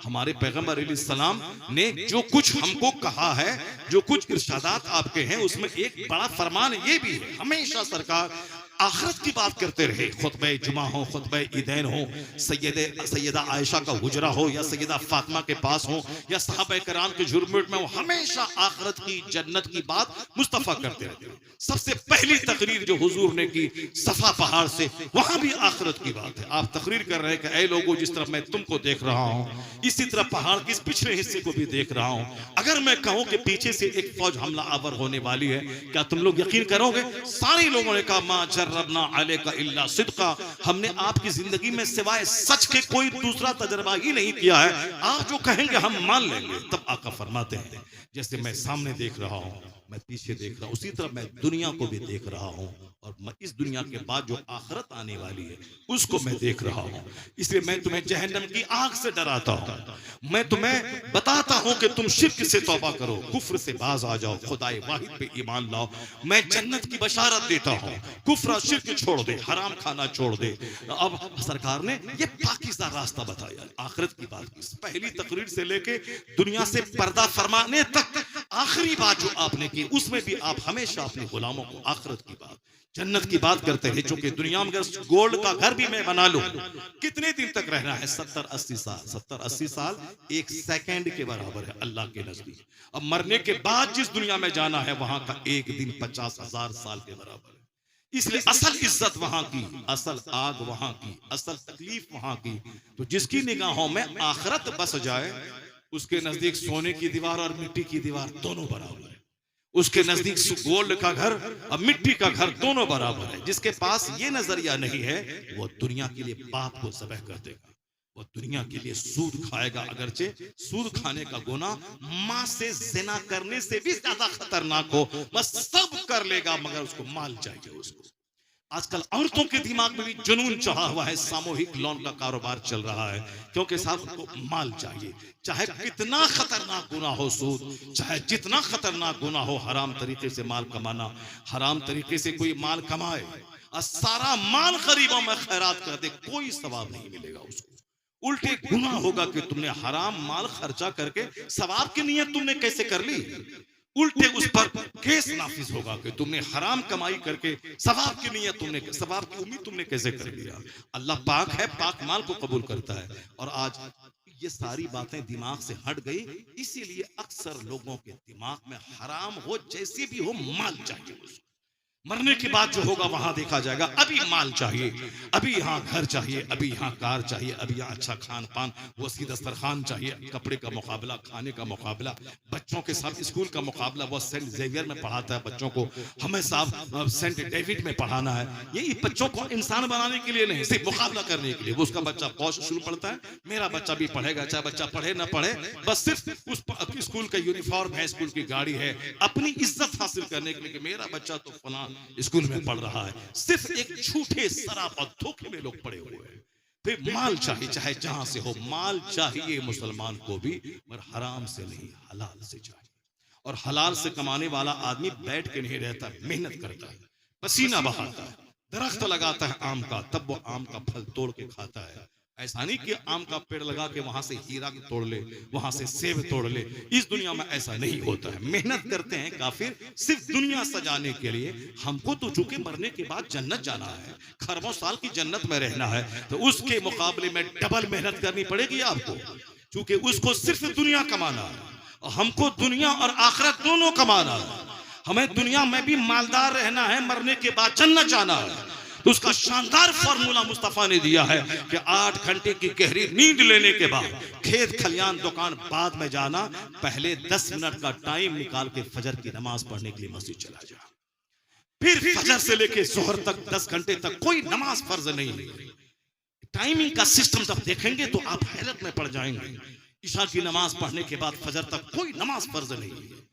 हमारे पैगंबर अलैहिस्सलाम ने जो कुछ हमको कहा है, जो कुछ इरशादात आपके हैं, उसमें एक बड़ा फरमान ये भी है, हमेशा सरकार आखिरत की बात करते रहे। खुतबे जुमा हो, खुतबे ईदैन हो, सैयदा आयशा का हुजरा हो, या सैयदा फातिमा के पास हो, या सहाबा कराम के झुरमुट में हो, हमेशा आखिरत की जन्नत की बात मुस्तफा करते रहते। सबसे पहली तकरीर जो हुजूर ने की सफा पहाड़ से, वहां भी आखिरत की बात है। आप तकरीर कर रहे हैं कि ऐ लोगों, जिस तरफ मैं तुमको देख रहा हूं, इसी तरह पहाड़ के इस पिछले हिस्से को भी देख रहा हूं। अगर मैं कहूं कि पीछे से एक फौज हमला आवर होने वाली है, क्या तुम लोग यकीन करोगे? सारे लोगों ने कहा मा जर्रबना अलैका इल्ला सिद्का, हमने आपकी जिंदगी में सिवाय सच के कोई दूसरा तजर्बा ही नहीं किया है, आप जो कहेंगे हम मान लेंगे। तब आका फरमाते हैं, जैसे मैं सामने देख रहा हूं, मैं पीछे देख रहा हूं, उसी तरह मैं दुनिया को भी देख रहा हूं, और मैं इस दुनिया के बाद जो आखिरत आने वाली है उसको मैं देख रहा हूं। इसलिए मैं तुम्हें जहन्नम की आग से डराता हूं, मैं तुम्हें बताता हूं कि तुम शिर्क से तौबा करो, कुफ्र से बाज आ जाओ, खुदाए वाहिद पे ईमान लाओ। मैं जन्नत की बशारत देता हूं, कुफ्र और शिर्क छोड़ दे, हराम खाना छोड़ दे। अब सरकार ने ये पाकीज़ा रास्ता बताया, आखिरत की बात की। पहली तकरीर से लेके दुनिया से पर्दा फरमाने तक आखिरी बात जो आपने की, उसमें भी आप हमेशा अपने गुलामों को आखिरत की बात, जन्नत की बात करते हैं। क्योंकि दुनिया में अगर गोल्ड का घर भी मैं बना लूं, कितने दिन तक रहना है? 70-80 साल। 70-80 साल 1 सेकंड के बराबर है अल्लाह के नजदीक। अब मरने के बाद जिस दुनिया में जाना है, वहां का एक दिन 50,000 साल के बराबर है। इसलिए असल इज्जत वहां की, असल आग वहां की, असल तकलीफ वहां की। तो जिसकी निगाहों में आखिरत बस जाए, उसके नजदीक सोने की दीवार और मिट्टी की दीवार दोनों बराबर है। उसके नजदीक गोल्ड का घर और मिट्टी का घर दोनों बराबर है। जिसके पास ये नजरिया नहीं है, वो दुनिया के लिए बाप को ज़बह कर देगा, वो दुनिया के लिए सूद खाएगा। अगरचे सूद खाने का गुनाह मां से जिना करने से भी ज्यादा खतरनाक हो, बस सब कर लेगा मगर उसको माल चाहिए। उसको आजकल औरतों के दिमाग में भी जुनून चढ़ा हुआ है, सामूहिक लोन का कारोबार चल रहा है, क्योंकि साहब उनको माल चाहिए। चाहे कितना खतरनाक गुनाह हो सूद, चाहे जितना खतरनाक गुनाह हो हराम तरीके से माल कमाना, हराम तरीके से कोई माल कमाए और सारा माल गरीबों में खैरात कर दे, कोई सवाब नहीं मिलेगा उसको। उल्टे गुनाह होगा कि तुमने हराम माल खर्चा करके सवाब की नीयत तुमने कैसे कर ली, उल्टे उस पर केस नाफिज होगा कि तुमने हराम कमाई करके सवाब की नीयत तुमने, सवाब की उम्मीद तुमने कैसे कर लिया। अल्लाह पाक है, पाक माल को कबूल करता है। और आज ये सारी बातें दिमाग से हट गई, इसीलिए अक्सर लोगों के दिमाग में हराम हो जैसे भी हो माल चाहिए उसको। मरने के बाद जो होगा वहां देखा जाएगा। अभी माल चाहिए, अभी यहाँ घर चाहिए, अभी यहाँ कार चाहिए, अभी यहाँ अच्छा खान पान, वसी दस्तरखान चाहिए, कपड़े का मुकाबला, खाने का मुकाबला, बच्चों के साथ स्कूल का मुकाबला। वो सेंट जेवियर में पढ़ाता है बच्चों को, हमें साहब सेंट डेविड में पढ़ाना है। यही बच्चों को इंसान बनाने के लिए नहीं, सिर्फ मुकाबला करने के लिए। वो उसका बच्चा पौष शुरू पढ़ता है, मेरा बच्चा भी पढ़ेगा, चाहे बच्चा पढ़े ना पढ़े, बस सिर्फ उस स्कूल का यूनिफॉर्म है, स्कूल की गाड़ी है, अपनी इज्जत हासिल करने के लिए कि मेरा बच्चा तो फला स्कूल में पढ़ रहा है। सिर्फ एक झूठे शराब और धोखे में लोग पड़े हुए हैं। फिर माल चाहिए, चाहे जहां से हो, माल चाहिए मुसलमान को भी, पर हराम से नहीं, हलाल से चाहिए। और हलाल से कमाने वाला आदमी बैठ के नहीं रहता, मेहनत करता है, पसीना बहाता है, दरख्त लगाता है आम का, तब वो आम का फल तोड़ के खाता है। ऐसा नहीं कि आम का पेड़ लगा के वहां से हीरा तोड़ ले, वहां से सेब तोड़ ले। इस दुनिया में ऐसा नहीं होता है। मेहनत करते हैं काफिर सिर्फ दुनिया सजाने के लिए। हमको तो चूंकि मरने के बाद जन्नत जाना है, खरबों साल की जन्नत में रहना है, तो उसके मुकाबले में डबल मेहनत करनी पड़ेगी आपको, क्योंकि उसको सिर्फ दुनिया कमाना है और हमको दुनिया और आखिरत दोनों कमाना है। हमें दुनिया में भी मालदार रहना है, मरने के बाद जन्नत जाना है। तो उसका शानदार फॉर्मूला मुस्तफा ने दिया है कि 8 घंटे की गहरी नींद लेने के बाद खेत खलियान दुकान बाद में जाना, पहले 10 मिनट का टाइम निकाल के फजर की नमाज पढ़ने के लिए मस्जिद चला जा। फिर फजर से लेके जोहर तक 10 घंटे तक कोई नमाज फर्ज नहीं है। टाइमिंग का सिस्टम जब देखेंगे तो आप हैरत में पड़ जाएंगे। ईशा की नमाज पढ़ने के बाद फजर तक कोई नमाज फर्ज नहीं है।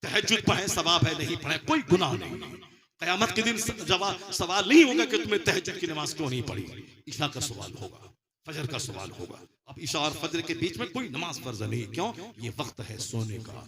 तहज्जुद पढ़े सवाब है, नहीं पढ़े कोई गुनाह नहीं। क़यामत के दिन सवाल नहीं होगा कि तुमने तहज्जुद की नमाज क्यों नहीं पढ़ी, ईशा का सवाल होगा, फजर का सवाल होगा। अब ईशा और फजर के बीच में कोई नमाज फर्ज नहीं। क्यों? ये वक्त है सोने का,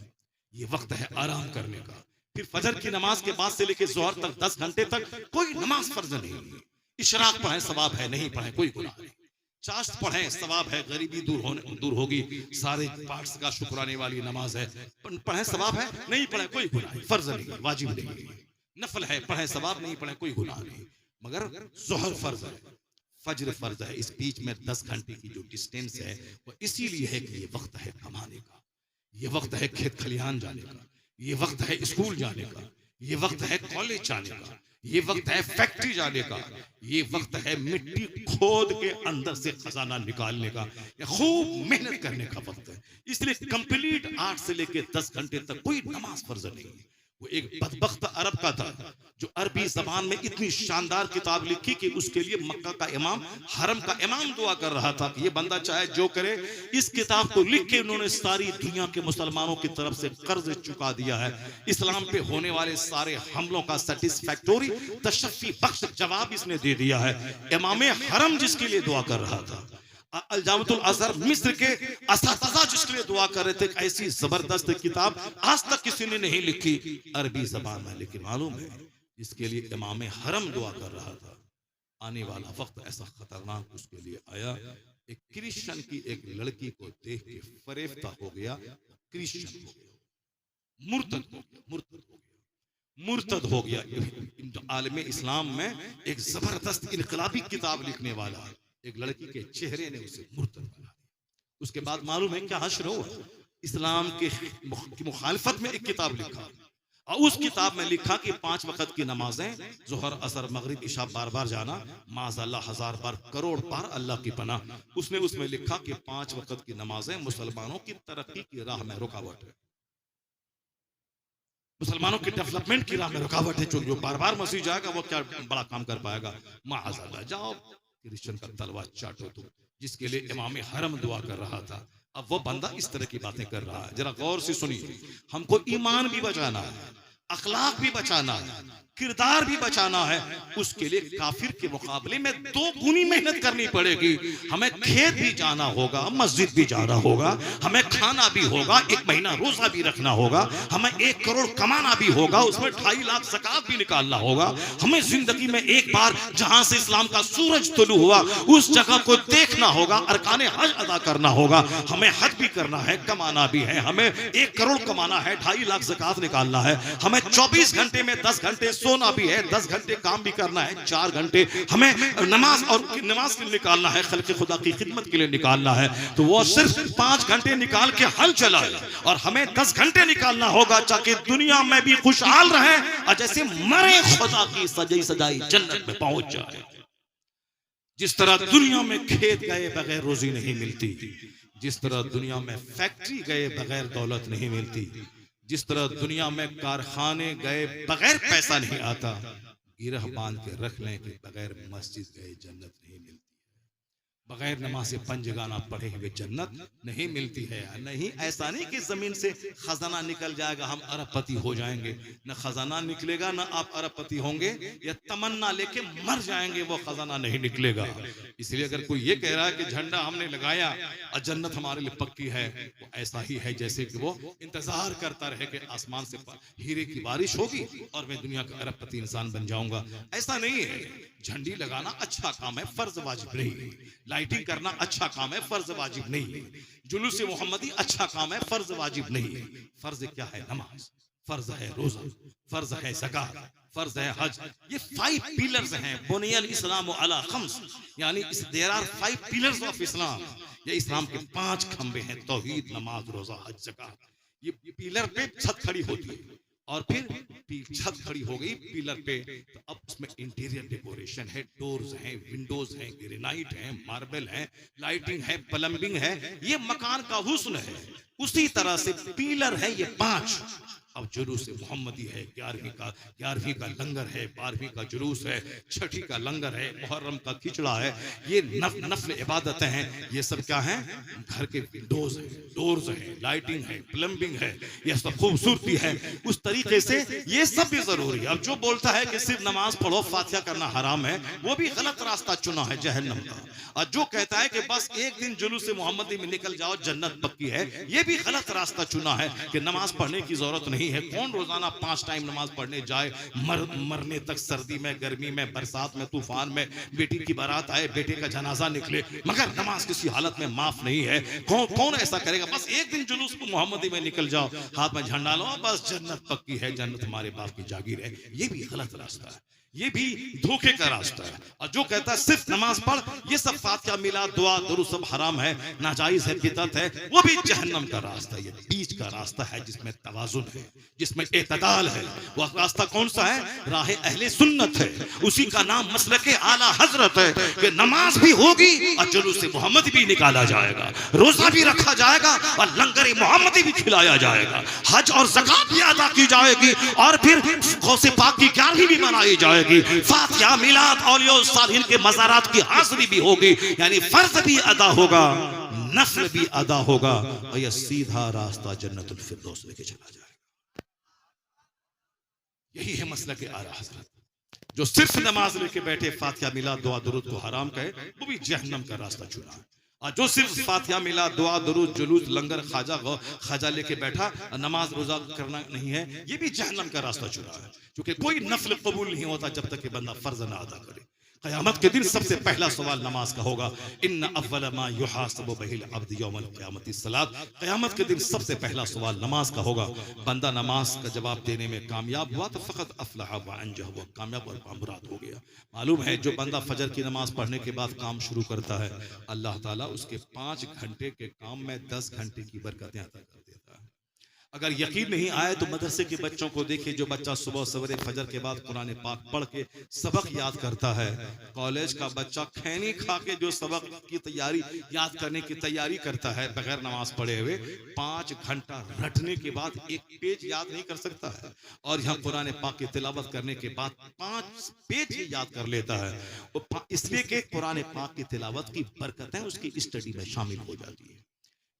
ये वक्त है आराम करने का। फिर फजर की नमाज के बाद से लेकर जोहर तक 10 घंटे तक कोई नमाज फर्ज नहीं। इशराक पढ़े सवाब है, नहीं पढ़े कोई गुनाह नहीं। चाश्त पढ़े सवाब है, गरीबी दूर होगी, सारे पार्ट्स का शुक्राने वाली नमाज है, पढ़े सवाब है, नहीं पढ़े कोई गुनाह नहीं, फर्ज नहीं, वाजिब नहीं। नफल है, पढ़े सवाब, नहीं पढ़े कोई गुनाह नहीं। मगर जोहर फर्ज है, फजर फर्ज है। इस बीच में 10 घंटे की जो डिस्टेंस है वो इसीलिए है कि ये वक्त है कमाने का, ये वक्त है खेत खलिहान जाने का, ये वक्त है स्कूल जाने का, ये वक्त है कॉलेज जाने का, ये वक्त है फैक्ट्री जाने का, ये वक्त है मिट्टी खोद के अंदर से खजाना निकालने का, ये खूब मेहनत करने का वक्त है। इसलिए कंप्लीट 8 से लेके 10 घंटे तक कोई नमाज फर्ज नहीं। वो एक बदबख्त अरब का था जो अरबी जबान में इतनी शानदार किताब लिखी कि उसके लिए मक्का का इमाम, हरम का इमाम दुआ कर रहा था कि ये बंदा चाहे जो करे। इस किताब को लिख के उन्होंने सारी दुनिया के मुसलमानों की तरफ से कर्ज चुका दिया है। इस्लाम पे होने वाले सारे हमलों का सेटिस्फैक्टोरी तशफ़ी बख्श जवाब इसने दे दिया है। इमाम हरम जिसके लिए दुआ कर रहा था, अल-जामिअतुल अज़हर मिस्र के असातिज़ा जिसके लिए दुआ कर रहे थे, ऐसी जबरदस्त किताब आज तक किसी ने नहीं लिखी अरबी जबान में। लेकिन मालूम है जिसके लिए इमाम हरम दुआ कर रहा था, आने वाला वक्त ऐसा खतरनाक उसके लिए आया। एक क्रिश्चियन की एक लड़की को देख के फरेफ्ता हो गया, क्रिश्चियन हो गया, मुर्तद हो गया। आलम इस्लाम में एक जबरदस्त इनकलाबी किताब लिखने वाला एक लड़की के चेहरे ने उसे मुर्तद बना दिया। उसके बाद मालूम है क्या हश्र हुआ? इस्लाम की मुखालफत में एक किताब लिखा और उस किताब में लिखा कि 5 वक्त की नमाजें जोहर असर मगरिब इशा बार बार जाना, माज़अल्लाह 1000 बार करोड़ बार अल्लाह की पनाह। उसने उसमें लिखा कि 5 वक्त की नमाजें मुसलमानों की तरक्की की राह में रुकावट है, मुसलमानों के डेवलपमेंट की राह में रुकावट है। जो बार बार मस्जिद जाएगा वो क्या बड़ा काम कर पाएगा? माज़अल्लाह जाओ क्रिश्चियन का तलवा चाटो तुम, जिसके लिए इमाम हरम दुआ कर रहा था। अब वो बंदा इस तरह की बातें कर रहा है। जरा गौर से सुनिए, हमको ईमान भी बचाना है, अखलाक भी बचाना है, किरदार भी बचाना है। उसके लिए काफिर के मुकाबले में 2 गुनी मेहनत करनी पड़ेगी। हमें खेत भी जाना होगा, मस्जिद भी जाना होगा, हमें खाना भी होगा, 1 महीना रोजा भी रखना होगा, हमें 1 करोड़ कमाना भी होगा, उसमें 2.5 लाख ज़कात भी निकालना होगा। हमें जिंदगी में एक बार जहां से इस्लाम का सूरज तुलू हुआ उस जगह को देखना होगा, अरकाने हज अदा करना होगा, हमें हज भी करना है, कमाना भी है, हमें 1 करोड़ कमाना है, 2.5 लाख ज़कात निकालना है, हमें हमें 24 घंटे में 10 घंटे सोना भी है, 10 घंटे काम भी करना है, 4 घंटे हमें नमाज के लिए निकालना है, खल्क़े खुदा की खिदमत के लिए निकालना है, तो वो सिर्फ 5 घंटे निकाल के हल चलाए और हमें 10 घंटे निकालना होगा ताकि दुनिया में भी खुशहाल रहे और जैसे मरे खुदा की सजाई सजाई जन्नत में पहुंच जाए। जिस तरह दुनिया में खेत गए बगैर रोजी नहीं मिलती, जिस तरह दुनिया में फैक्ट्री गए बगैर दौलत नहीं मिलती, जिस तरह दुनिया में कारखाने गए बगैर पैसा नहीं आता, गिरह बांध के रख लें कि बगैर मस्जिद गए जन्नत नहीं मिलती, बगैर नमाज पंजगाना पढ़े हुए जन्नत नहीं मिलती है। नहीं, ऐसा नहीं कि जमीन से खजाना निकल जाएगा हम अरबपति हो जाएंगे, न खजाना निकलेगा न आप अरबपति होंगे, या तमन्ना लेके मर जाएंगे वो खजाना नहीं निकलेगा। इसलिए अगर कोई ये कह रहा है कि झंडा हमने लगाया और जन्नत हमारे लिए पक्की है, वो ऐसा ही है जैसे कि वो इंतजार करता रहे कि आसमान से हीरे की बारिश होगी और मैं दुनिया का अरबपति इंसान बन जाऊंगा। ऐसा नहीं है। झंडी लगाना अच्छा काम है, फर्ज वाजिब नहीं है। लाइटिंग करना अच्छा काम है, फर्ज वाजिब नहीं है। जुलूस मोहम्मदी अच्छा काम है, फर्ज वाजिब नहीं है। फर्ज क्या है? नमाज, फर्ज है रोजा, फर्ज है ज़कात, फर्ज है हज। ये 5 पिलर्स हैं। बुनियल इस्लाम अला खम्स, यानी there are 5 pillars of Islam. ये इस्लाम के 5 खंबे हैं, तौहीद, नमाज, रोजा, हज, ज़कात। ये पिलर पे छत खड़ी होती है और फिर छत खड़ी हो गई पिलर पे, तो अब उसमें इंटीरियर डेकोरेशन है, डोर्स हैं, विंडोज हैं, ग्रेनाइट है, मार्बल है, लाइटिंग है, प्लम्बिंग है। ये मकान का हुस्न है। उसी तरह से पिलर है ये 5। अब जुलूस मोहम्मदी है, 11वीं का लंगर है, 12वीं का जुलूस है, 6ठी का लंगर है, मुहर्रम का खिचड़ा है। ये नफल इबादतें हैं। ये सब क्या है? घर के विंडोज है, डोर्स है, लाइटिंग है, प्लम्बिंग है, ये सब खूबसूरती है। उस तरीके से ये सब भी जरूरी है। अब जो बोलता है कि सिर्फ नमाज पढ़ो, फातिहा करना हराम है, वो भी गलत रास्ता चुना है जहन्नम का। और जो कहता है कि बस एक दिन जुलूस मोहम्मदी में निकल जाओ जन्नत पक्की है, ये भी गलत रास्ता चुना है कि नमाज पढ़ने की जरूरत नहीं है। कौन रोजाना 5 टाइम नमाज पढ़ने जाए? मरने तक, सर्दी में, गर्मी में, बरसात में, तूफान में, बेटी की बारात आए, बेटे का जनाजा निकले, मगर नमाज किसी हालत में माफ नहीं है। कौन ऐसा करेगा? बस एक दिन जुलूस मोहम्मदी में निकल जाओ, हाथ में झंडा लो, बस जन्नत पक्की है, जन्नत हमारे बाप की जागीर है। ये भी गलत रास्ता है, ये भी धोखे का रास्ता है। और जो कहता है सिर्फ नमाज पढ़, ये सब फातिहा, मिलाद, दुआ, दुरूद सब हराम है, नाजायज है, बिदअत है, वो भी जहन्नम का रास्ता है। ये बीच का रास्ता है जिसमें तवाजुन है, जिसमें एतदाल है। वो रास्ता कौन सा है? राह अहले सुन्नत है। उसी का नाम मसलके आला हजरत है कि नमाज भी होगी और जुलूस मोहम्मदी भी निकाला जाएगा, रोजा भी रखा जाएगा और लंगर मोहम्मदी भी खिलाया जाएगा, हज और ज़कात भी अदा की जाएगी और फिर गौसे पाक की 11वीं भी मनाई जाएगी, फातिहा, मिलाद, औलिया सालिहीन के मज़ारात की हाज़िरी भी होगी। यानी फर्ज भी अदा होगा, नफल भी अदा होगा और यह सीधा रास्ता जन्नतुल फिरदौस लेके चला जाएगा। यही है मसलक आला हज़रत। जो सिर्फ नमाज लेके बैठे, फातिहा, मिलाद, दुआ, दुरूद को हराम कहे, वो भी जहन्नम का रास्ता चुना है। और जो सिर्फ फातिहा, मिलाद, दुआ, दुरूद, जुलूस, लंगर, खाजा लेके बैठा, नमाज रोजा करना नहीं है, ये भी जहन्नम का रास्ता चुना है। क्योंकि कोई नफल कबूल नहीं होता जब तक कि बंदा फर्ज ना अदा करे। क़यामत के दिन सबसे पहला सवाल नमाज का होगा। इन्ना अव्वल मा युहासबु बिहिल अब्द यौमल क़यामति सलात। क़यामत के दिन सबसे पहला सवाल नमाज का होगा। बंदा नमाज का जवाब देने में कामयाब हुआ तो फ़क़त अफ़लह व अंजह, वो कामयाब और कामराद हो गया। मालूम है जो बंदा फजर की नमाज पढ़ने के बाद काम शुरू करता है, अल्लाह ताला उसके 5 घंटे के काम में 10 घंटे की बरकतें अता कर देता है। अगर यकीन नहीं आए तो मदरसे के बच्चों को देखिए, जो बच्चा सुबह सवेरे फजर के बाद कुरान पाक पढ़ के सबक याद करता है। कॉलेज का बच्चा खैनी खा के जो सबक की तैयारी याद करने की तैयारी करता है बगैर नमाज पढ़े हुए, 5 घंटा रटने के बाद एक पेज याद नहीं कर सकता है। और यहाँ कुरान पाक की तिलावत करने के बाद 5 पेज ही याद कर लेता है। इसलिए कि कुरान पाक की तिलावत की बरकतें उसकी स्टडी में शामिल हो जाती है।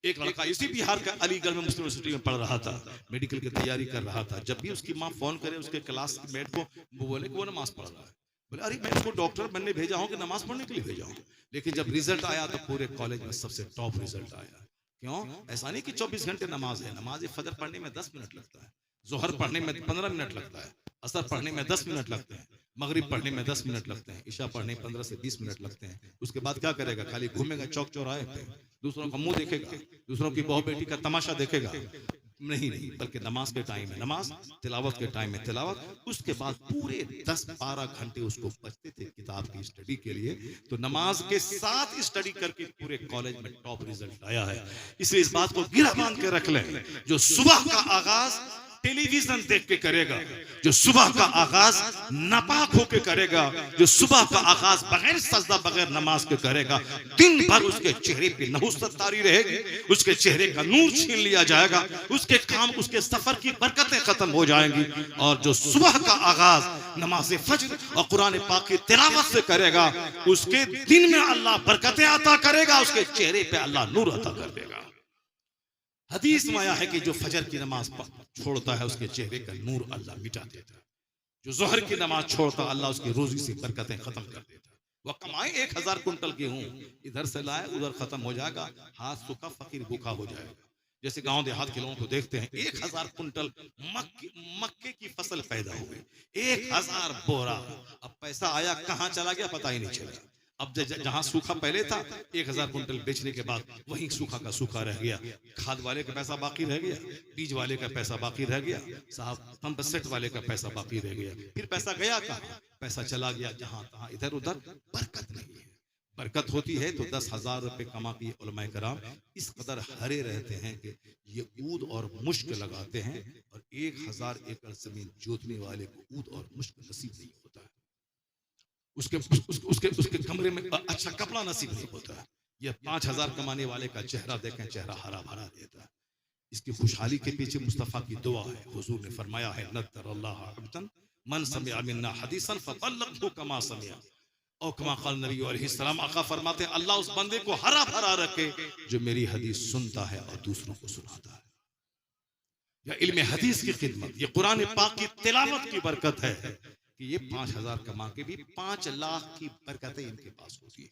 एक लड़का इसी बिहार का अलीगढ़ में मुस्लिम यूनिवर्सिटी में पढ़ रहा था, मेडिकल की तैयारी कर रहा था। जब भी उसकी माँ फोन करे उसके क्लास मेट को, वो बोले कि वो नमाज पढ़ रहा है। बोले अरे मैं इसको डॉक्टर बनने भेजा हूँ कि नमाज पढ़ने के लिए भेजा हूँ। लेकिन जब रिजल्ट आया तो पूरे कॉलेज में सबसे टॉप रिजल्ट आया। क्यों? ऐसा नहीं कि 24 घंटे नमाज है। नमाज फजर पढ़ने में 10 मिनट लगता है, जोहर पढ़ने में 15 मिनट लगता है, असर पढ़ने में 10 मिनट लगते हैं, मगरिब पढ़ने में 10 मिनट लगते हैं, इशा पढ़ने 15 से 20 मिनट लगते हैं। उसके बाद क्या करेगा? खाली घूमेगा चौक चौराहे पे, दूसरों का मुंह देखेगा, दूसरों की बहू बेटी का तमाशा देखेगा, नहीं, बल्कि नमाज के टाइम में नमाज, तिलावत के टाइम में तिलावत, उसके बाद पूरे 10-12 घंटे उसको बचते थे किताब की स्टडी के लिए। तो नमाज के साथ स्टडी करके पूरे कॉलेज में टॉप रिजल्ट आया है। इसलिए इस बात को गिरा बांध के रख लें, जो सुबह का आगाज टेलीविजन देख के करेगा, जो सुबह का आगाज नापाक होके करेगा, जो सुबह का आगाज बगैर सजदा बगैर नमाज के करेगा, दिन भर उसके चेहरे पे नहुसत तारी रहेगी, उसके चेहरे का नूर छीन लिया जाएगा, उसके काम, उसके सफर की बरकतें खत्म हो जाएंगी। और जो सुबह का आगाज नमाज फज्र और कुरान पाक की तिलावत से करेगा, उसके दिन में अल्लाह बरकतें अता करेगा, उसके चेहरे पे अल्लाह नूर अता कर देगा। हदीस में आया है कि जो फजर की नमाज छोड़ता है उसके चेहरे का नूर अल्लाह मिटा देता है। जो जोहर की नमाज छोड़ता है अल्लाह उसकी रोजी से बरकतें खत्म कर देता है। वह कमाए 1000 कुंटल गेहूं, इधर से लाए उधर खत्म हो जाएगा, हाथ सूखा फकीर भूखा हो जाएगा। जैसे गांव देहात के लोगों को देखते हैं, 1000 कुंटल मक्के की फसल पैदा हो गई, 1000 बोरा। अब पैसा आया कहां चला गया पता ही नहीं चला। अब जहां सूखा पहले था, 1000 कुंटल बेचने के बाद वहीं सूखा का सूखा रह गया, खाद वाले का पैसा बाकी रह गया, बीज वाले का पैसा बाकी रह गया, साहब पंप सेट वाले का पैसा बाकी रह गया। फिर पैसा गया कहां? पैसा चला गया जहां तहां, इधर उधर। बरकत नहीं है। बरकत होती है तो 10,000 रुपए कमा के उलमाए कराम इस कदर हरे रहते हैं कि ये ऊद और मुश्क लगाते हैं, और 1000 एकड़ जमीन जोतने वाले को ऊद और मुश्क नसीब नहीं होता है। उसके कमरे में अच्छा कपड़ा नसीब नहीं होता है। ये 5000 कमाने वाले का चेहरा देखें, चेहरा हरा भरा रहता है। इसकी खुशहाली के पीछे मुस्तफा की दुआ है। हुजूर ने फरमाया है, नज़रल्लाहु अब्दन मन समिअ मिन्ना हदीसन फबल्लिगहु कमा समिअ, और कमा क़ाल नबी अलैहि सलाम। आका फरमाते हैं, अल्लाह उस बंदे को हरा भरा रखे जो मेरी हदीस सुनता है और दूसरों को सुनाता है। या इल्म हदीस की खिदमत, ये कुरान पाक की तिलावत की बरकत है कि ये 5000 कमा के भी 5 लाख की बरकतें इनके पास होती है।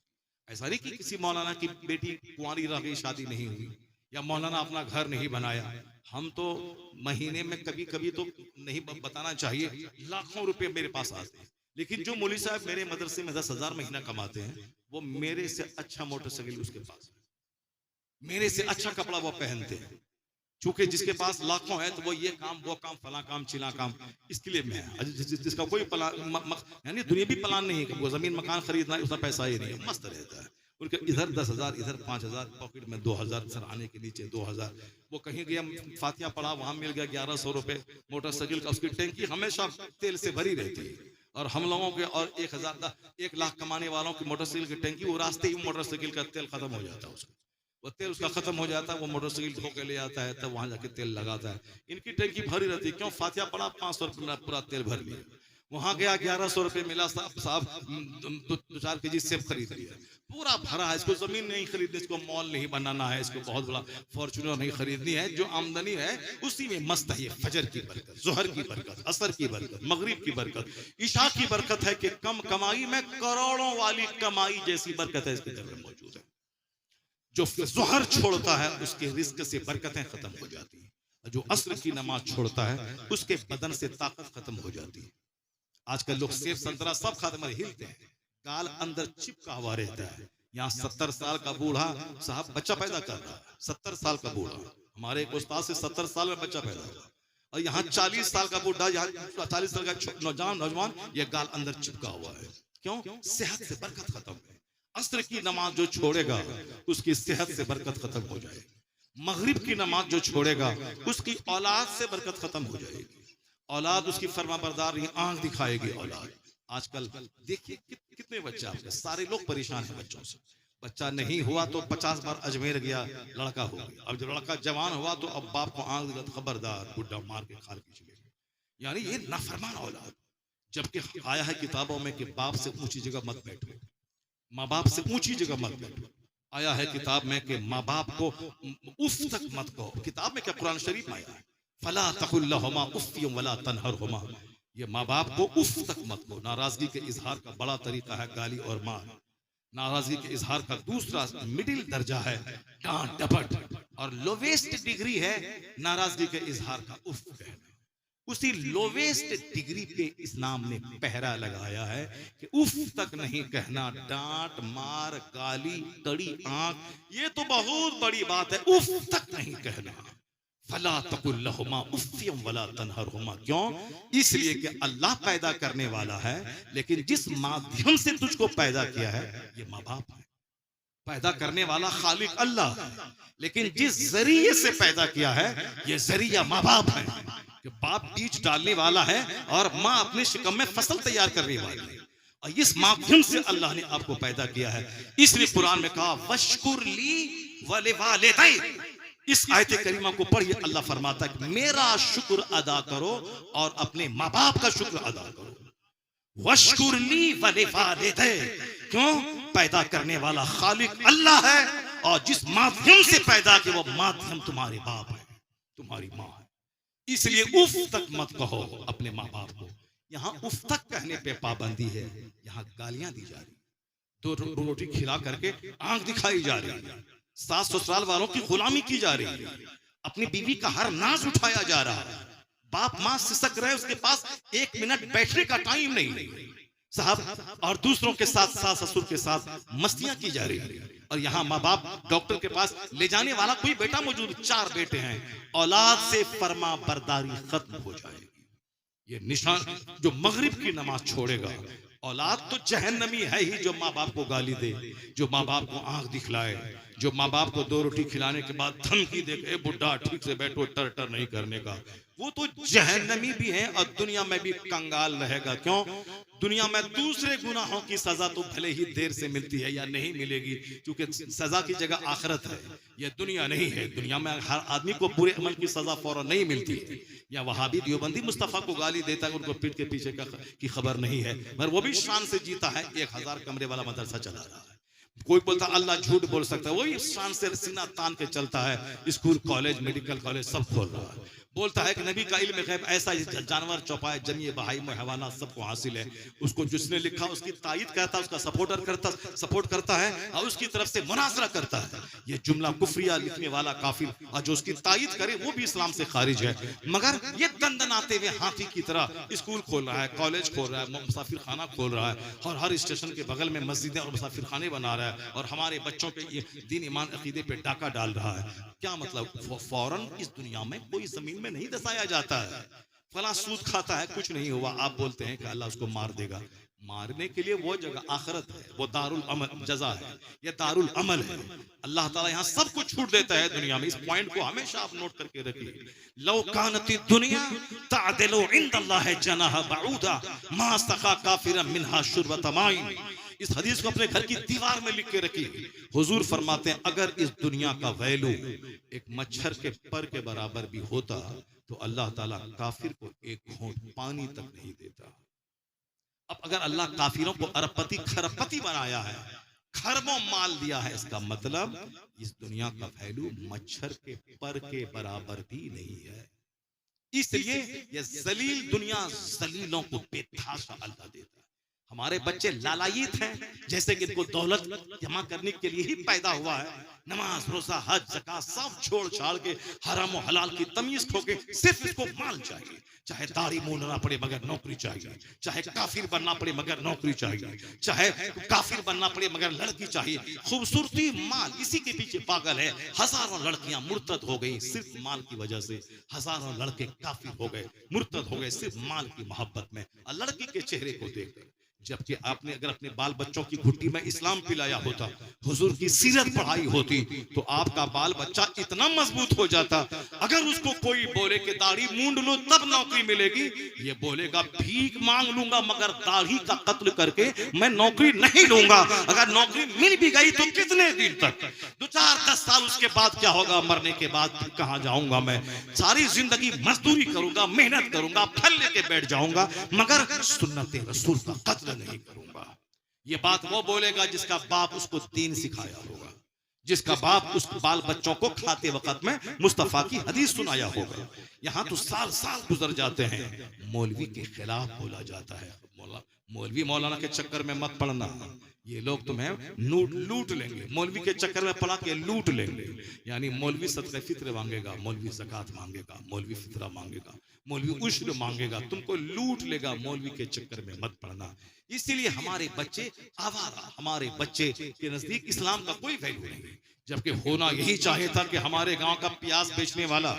ऐसा नहीं कि किसी मौलाना की बेटी कुंवारी रह गई, शादी नहीं हुई, या मौलाना अपना घर नहीं बनाया। हम तो महीने में कभी कभी तो नहीं बताना चाहिए, लाखों रुपए मेरे पास आते हैं। लेकिन जो मौलवी साहब मेरे मदरसे में 10,000 महीना कमाते हैं, वो मेरे से अच्छा मोटरसाइकिल उसके पास है, मेरे से अच्छा कपड़ा वो पहनते हैं। चूंकि जिसके पास लाखों है तो वो ये काम वो काम फला काम चिला काम, इसके लिए मैं जिसका कोई प्लान यानी दुनियावी प्लान नहीं है, वो जमीन मकान खरीदना है, उसका पैसा ही नहीं है, मस्त रहता है। उनके इधर 10,000 इधर 5,000, पॉकेट में 2,000, सर आने के नीचे 2,000। वो कहीं गया फातिया पड़ा, वहां मिल गया 1100 रुपए मोटरसाइकिल का। उसकी टैंकी हमेशा तेल से भरी रहती है। और हम लोगों के और 1 लाख कमाने वालों की मोटरसाइकिल की टैंकी, वो रास्ते ही मोटरसाइकिल का तेल खत्म हो जाता है। उसका वो तेल उसका खत्म हो जाता है, वो मोटरसाइकिल धो के ले आता है, तब वहां जाके तेल लगाता है। इनकी टैंकी भरी रहती है। क्यों? फातिया पड़ा, 500 रुपये पूरा तेल भर लिया। वहां गया 1100 रुपये मिला, साहब 2-4 केजी सेब खरीद लिया, पूरा भरा है। इसको जमीन नहीं खरीदनी, इसको मॉल नहीं बनाना है, इसको बहुत बड़ा फॉर्च्यूनर नहीं खरीदनी है। जो आमदनी है उसी में मस्त है। ये फजर की बरकत, जोहर की बरकत, असर की बरकत, मगरिब की बरकत, ईशा की बरकत है कि कम कमाई में करोड़ों वाली कमाई जैसी बरकत है इसके अंदर मौजूद है। जो जोहर छोड़ता है उसके रिस्क से बरकतें खत्म हो जाती है। जो असर की नमाज छोड़ता है उसके बदन से ताकत खत्म हो जाती है। आजकल लोग सेब संतरा सब खाते में हिलते हैं, गाल अंदर चिपका हुआ रहता है। यहाँ 70 साल का बूढ़ा साहब बच्चा पैदा कर रहा है, 70 साल का बूढ़ा। हमारे एक उस्ताद से 70 साल में बच्चा पैदा हुआ, और यहाँ 40 साल का बूढ़ा, यहाँ 40 साल का नौजवान, ये गाल अंदर चिपका हुआ है। क्यों? सेहत से बरकत खत्म है। असर की नमाज जो छोड़ेगा उसकी सेहत से बरकत खत्म हो जाएगी। मगरिब की नमाज जो छोड़ेगा उसकी औलाद से बरकत खत्म हो जाएगी। औलाद उसकी फरमाबरदार नहीं, आंख दिखाएगी औलाद। आजकल देखिए कितने बच्चे, आपके सारे लोग परेशान हैं बच्चों से। बच्चा नहीं हुआ तो 50 बार अजमेर गया, लड़का हो गया। अब जब लड़का जवान हुआ तो अब बाप को आंख दिखा, खबरदार बुढ़ा मार के खाल की चलेगी। यानी ये नाफरमान औलाद। जबकि आया है किताबों में कि बाप से ऊंची जगह मत बैठो, माँ बाप से ऊंची जगह मत बैठो। आया है किताब में कि माँ बाप को उफ तक मत कहो। किताब में क्या? कुरान शरीफ में आया है, फला तकुल लहुमा उफ़्फ़ियम वला तनहरहुमा। ये माँ बाप को उफ तक मत कहो। नाराजगी के इजहार का बड़ा तरीका है गाली और मार। नाराजगी के इजहार का दूसरा मिडिल दर्जा है डांट डपट, और लोवेस्ट डिग्री है नाराजगी के इजहार का उफ कहना। उसी लोवेस्ट डिग्री पे इस्लाम ने पहरा लगाया है कि उफ तक नहीं कहना। डांट मार गाली कड़ी आंख ये तो बहुत बड़ी बात है, उफ तक नहीं कहना। फला तकुल लहुमा उफ्फियम वला तनहरहुमा। क्यों? इसलिए कि अल्लाह पैदा करने वाला है, लेकिन जिस माध्यम से तुझको पैदा किया है ये माँ बाप है। पैदा करने वाला खालिक अल्लाह है, लेकिन जिस जरिए से पैदा किया है ये जरिया माँ बाप है। कि बाप बीज डालने वाला है और माँ अपने शिकम में फसल तैयार करने वाली है, और इस माध्यम से अल्लाह ने आपको पैदा किया है। इसलिए कुरान में कहा वशकुर ली वलिवालिदैन। इस आयत करीमा को पढ़िए, अल्लाह फरमाता है कि मेरा शुक्र अदा करो और अपने माँ बाप का शुक्र अदा करो। वशकुर ली वलिवालिदैन। क्यों? पैदा करने वाला खालिक अल्लाह है, और जिस माध्यम से पैदा किया वो माध्यम तुम्हारे बाप है, तुम्हारी माँ है। इसलिए उफ तक मत कहो अपने माँ बाप को। यहाँ उफ तक कहने पे पाबंदी है, यहाँ गालियां दी जा रही, तो रोटी खिला करके आंख दिखाई जा रही है, सास ससुराल वालों की गुलामी की जा रही है, अपनी बीवी का हर नाज उठाया जा रहा है, बाप माँ सिसक रहे, उसके पास 1 मिनट बैठने का टाइम नहीं साहब, और दूसरों के साथ सास ससुर के साथ मस्तियां की जा रही है। और यहाँ माँ बाप डॉक्टर के पास ले जाने वाला कोई बेटा मौजूद, 4 बेटे हैं, औलाद से फरमा बरदारी खत्म हो जाएगी। ये निशान जो मगरिब की नमाज छोड़ेगा, औलाद तो जहन्नमी है ही, जो माँ बाप को गाली दे, जो माँ बाप को आंख दिखलाए, जो माँ बाप को 2 रोटी खिलाने के बाद धमकी दे के बुढ़ा ठीक से बैठो, टर टर नहीं करने का, वो तो जहन्नमी भी है और दुनिया में भी कंगाल रहेगा। क्यों? दुनिया में दूसरे गुनाहों की सजा तो भले ही देर से मिलती है या नहीं मिलेगी, क्योंकि सजा की जगह आखिरत है, यह दुनिया नहीं है। दुनिया में हर आदमी को बुरे अमल की सजा फौरन नहीं मिलती है। या वहाबी देवबंदी मुस्तफा को गाली देता है, उनको पीठ के पीछे की खबर नहीं है, मगर वो भी शान से जीता है, 1000 कमरे वाला मदरसा चला रहा है। कोई बोलता अल्लाह झूठ बोल सकता है, वही शान से सीना तान के चलता है, स्कूल कॉलेज मेडिकल कॉलेज सब खोल रहा है, बोलता है कि नबी का इल्म गैब ऐसा जानवर चौपाए जनिए बहाई में हैवाना सबको हासिल है। उसको जिसने लिखा उसकी तायीद करता है, उसका सपोर्ट करता है और उसकी तरफ से मुनाजरा करता है। ये जुमला कुफरिया लिखने वाला काफिर, और जो उसकी तायीद करे वो भी इस्लाम से खारिज है। मगर ये दंदनाते हुए हाथी की तरह स्कूल खोल रहा है, कॉलेज खोल रहा है, मुसाफिर खाना खोल रहा है, और हर स्टेशन के बगल में मस्जिदें और मुसाफिर खाने बना रहा है, और हमारे बच्चों के दीन ईमान अकीदे पे डाका डाल रहा है। क्या मतलब? फौरन इस दुनिया में कोई जमीन में नहीं दसाया जाता है, फला सूद खाता है, कुछ नहीं हुआ, आप बोलते हैं कि अल्लाह उसको मार देगा। मारने के लिए वो जगह आखिरत है, वो दारुल अमल जजा है, ये दारुल अमल है। अल्लाह ताला यहाँ सब कुछ छूट देता है दुनिया में। इस पॉइंट को हमेशा आप नोट करके रखिए। लौ कानती दुनिया तादिलु इंदल्लाहि जनाह बऊदा मा सका काफिरन मिनहा शुरबत माइन। इस हदीस को अपने घर की दीवार में लिख के रखिए। हुजूर फरमाते हैं अगर इस दुनिया का वैल्यू एक मच्छर के पर के बराबर भी होता तो अल्लाह ताला काफिर को एक घूंट पानी तक नहीं देता। अब अगर अल्लाह काफिरों को अरबपति खरबपति बनाया है, खरबों माल दिया है, इसका मतलब इस दुनिया का वैल्यू मच्छर के पर के बराबर भी नहीं है। इसलिए ये जलील दुनिया जलीलों को बेतहाशा अल्लाह देता है। हमारे बच्चे लालायित हैं, जैसे कि इनको दौलत जमा करने के लिए ही पैदा हुआ है। नमाज रोजा हज ज़कात सब छोड़ छाड़ के हराम और हलाल की तमीज खो के सिर्फ इसको माल चाहिए। चाहे दाढ़ी मूंढना पड़े मगर नौकरी चाहिए, चाहे काफिर बनना पड़े मगर नौकरी चाहिए, चाहे काफिर बनना पड़े मगर लड़की चाहिए। खूबसूरती माल, इसी के पीछे पागल है। हजारों लड़कियां मुर्तद हो गई सिर्फ माल की वजह से, हजारों लड़के काफिर हो गए, मुर्तद हो गए सिर्फ माल की मोहब्बत में और लड़की के चेहरे को देखकर। जबकि आपने अगर अपने बाल बच्चों की घुट्टी में इस्लाम पिलाया होता, हुजूर की सीरत पढ़ाई होती, तो आपका बाल बच्चा इतना मजबूत हो जाता। अगर उसको कोई बोले कि दाढ़ी मूंड लो तब नौकरी मिलेगी, ये बोलेगा भीख मांग लूंगा मगर दाढ़ी का कत्ल करके मैं नौकरी नहीं लूंगा। अगर नौकरी मिल भी गई तो कितने दिन तक? 2-4-10 साल उसके बाद क्या होगा? मरने के बाद कहां जाऊंगा मैं? सारी जिंदगी मजदूरी करूंगा, मेहनत करूंगा, फल लेके बैठ जाऊंगा, मगर सुन्नत रसूल का कत्ल नहीं करूंगा। ये बात वो बोलेगा जिसका बाप उसको दीन सिखाया होगा, जिसका बाप उस बाल बच्चों को खाते वक्त में मुस्तफा की हदीस सुनाया होगा। यहाँ तो साल साल गुजर जाते हैं, मौलवी के खिलाफ बोला जाता है। मौलवी मौलाना के चक्कर में मत पड़ना, ये लोग तुम्हें लूट लेंगे। मौलवी के चक्कर में पड़ा के लूट लेंगे। यानी मौलवी सदक़े फित्र मांगेगा, मौलवी ज़कात मांगेगा, मौलवी फितरा मांगेगा, मौलवी उश्र मांगेगा, तुमको लूट लेगा। मौलवी के चक्कर में मत पड़ना। इसीलिए हमारे बच्चे आवारा, हमारे बच्चे के नजदीक इस्लाम का कोई वैल्यू नहीं। जबकि होना यही चाहिए था कि हमारे गांव का प्याज बेचने वाला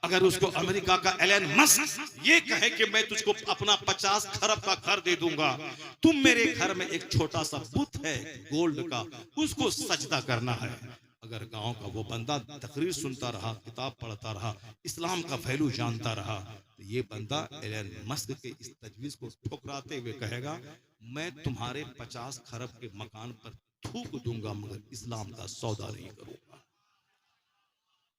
अगर उसको अमेरिका का एलन मस्क ये कहे कि मैं तुझको अपना 50 खरब का घर दे दूंगा, तुम मेरे घर में एक छोटा सा बुत है गोल्ड का, उसको सजदा करना है। अगर गांव का वो बंदा तकरीर सुनता रहा, किताब पढ़ता रहा, इस्लाम का वैल्यू जानता रहा, तो ये बंदा एलन मस्क के इस तजवीज को ठुकराते हुए कहेगा मैं तुम्हारे 50 खरब के मकान पर थूक दूंगा मगर इस्लाम का सौदा नहीं करूंगा,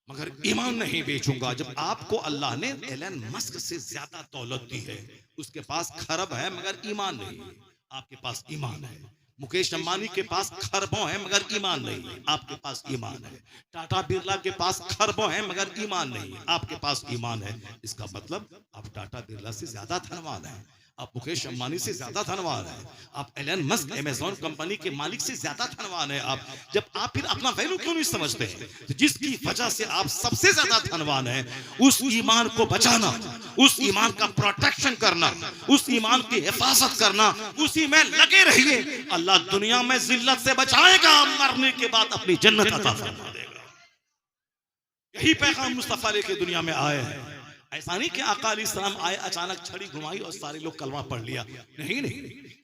मगर ईमान नहीं बेचूंगा। जब आपको अल्लाह ने एलन मस्क से ज्यादा दौलत दी है, उसके पास खरब है मगर ईमान नहीं है, आपके पास ईमान है। मुकेश अंबानी के पास खरबों है मगर ईमान नहीं है, आपके पास ईमान है। टाटा बिरला के पास खरबों है मगर ईमान नहीं है, आपके पास ईमान है। इसका मतलब आप टाटा बिरला से ज्यादा धनवान है, आप मुकेश अंबानी से ज्यादा धनवान है, आप एलन मस्क अमेज़न कंपनी के मालिक से ज्यादा धनवान है। आप जब आप फिर अपना वैल्यू क्यों नहीं समझते हैं? तो जिसकी वजह से आप सबसे ज्यादा धनवान है, उस ईमान को बचाना, उस ईमान का प्रोटेक्शन करना, उस ईमान की हिफाजत करना, उसी में लगे रहिए। अल्लाह दुनिया में जिल्लत से बचाएगा, मरने के बाद अपनी जन्नत अता फरमा देगा। यही पैगाम मुस्तफा लेके दुनिया में आए हैं। ऐसा नहीं कि आका अलैहिस्सलाम आए, अचानक छड़ी घुमाई और सारे लोग कलमा पढ़ लिया। नहीं नहीं,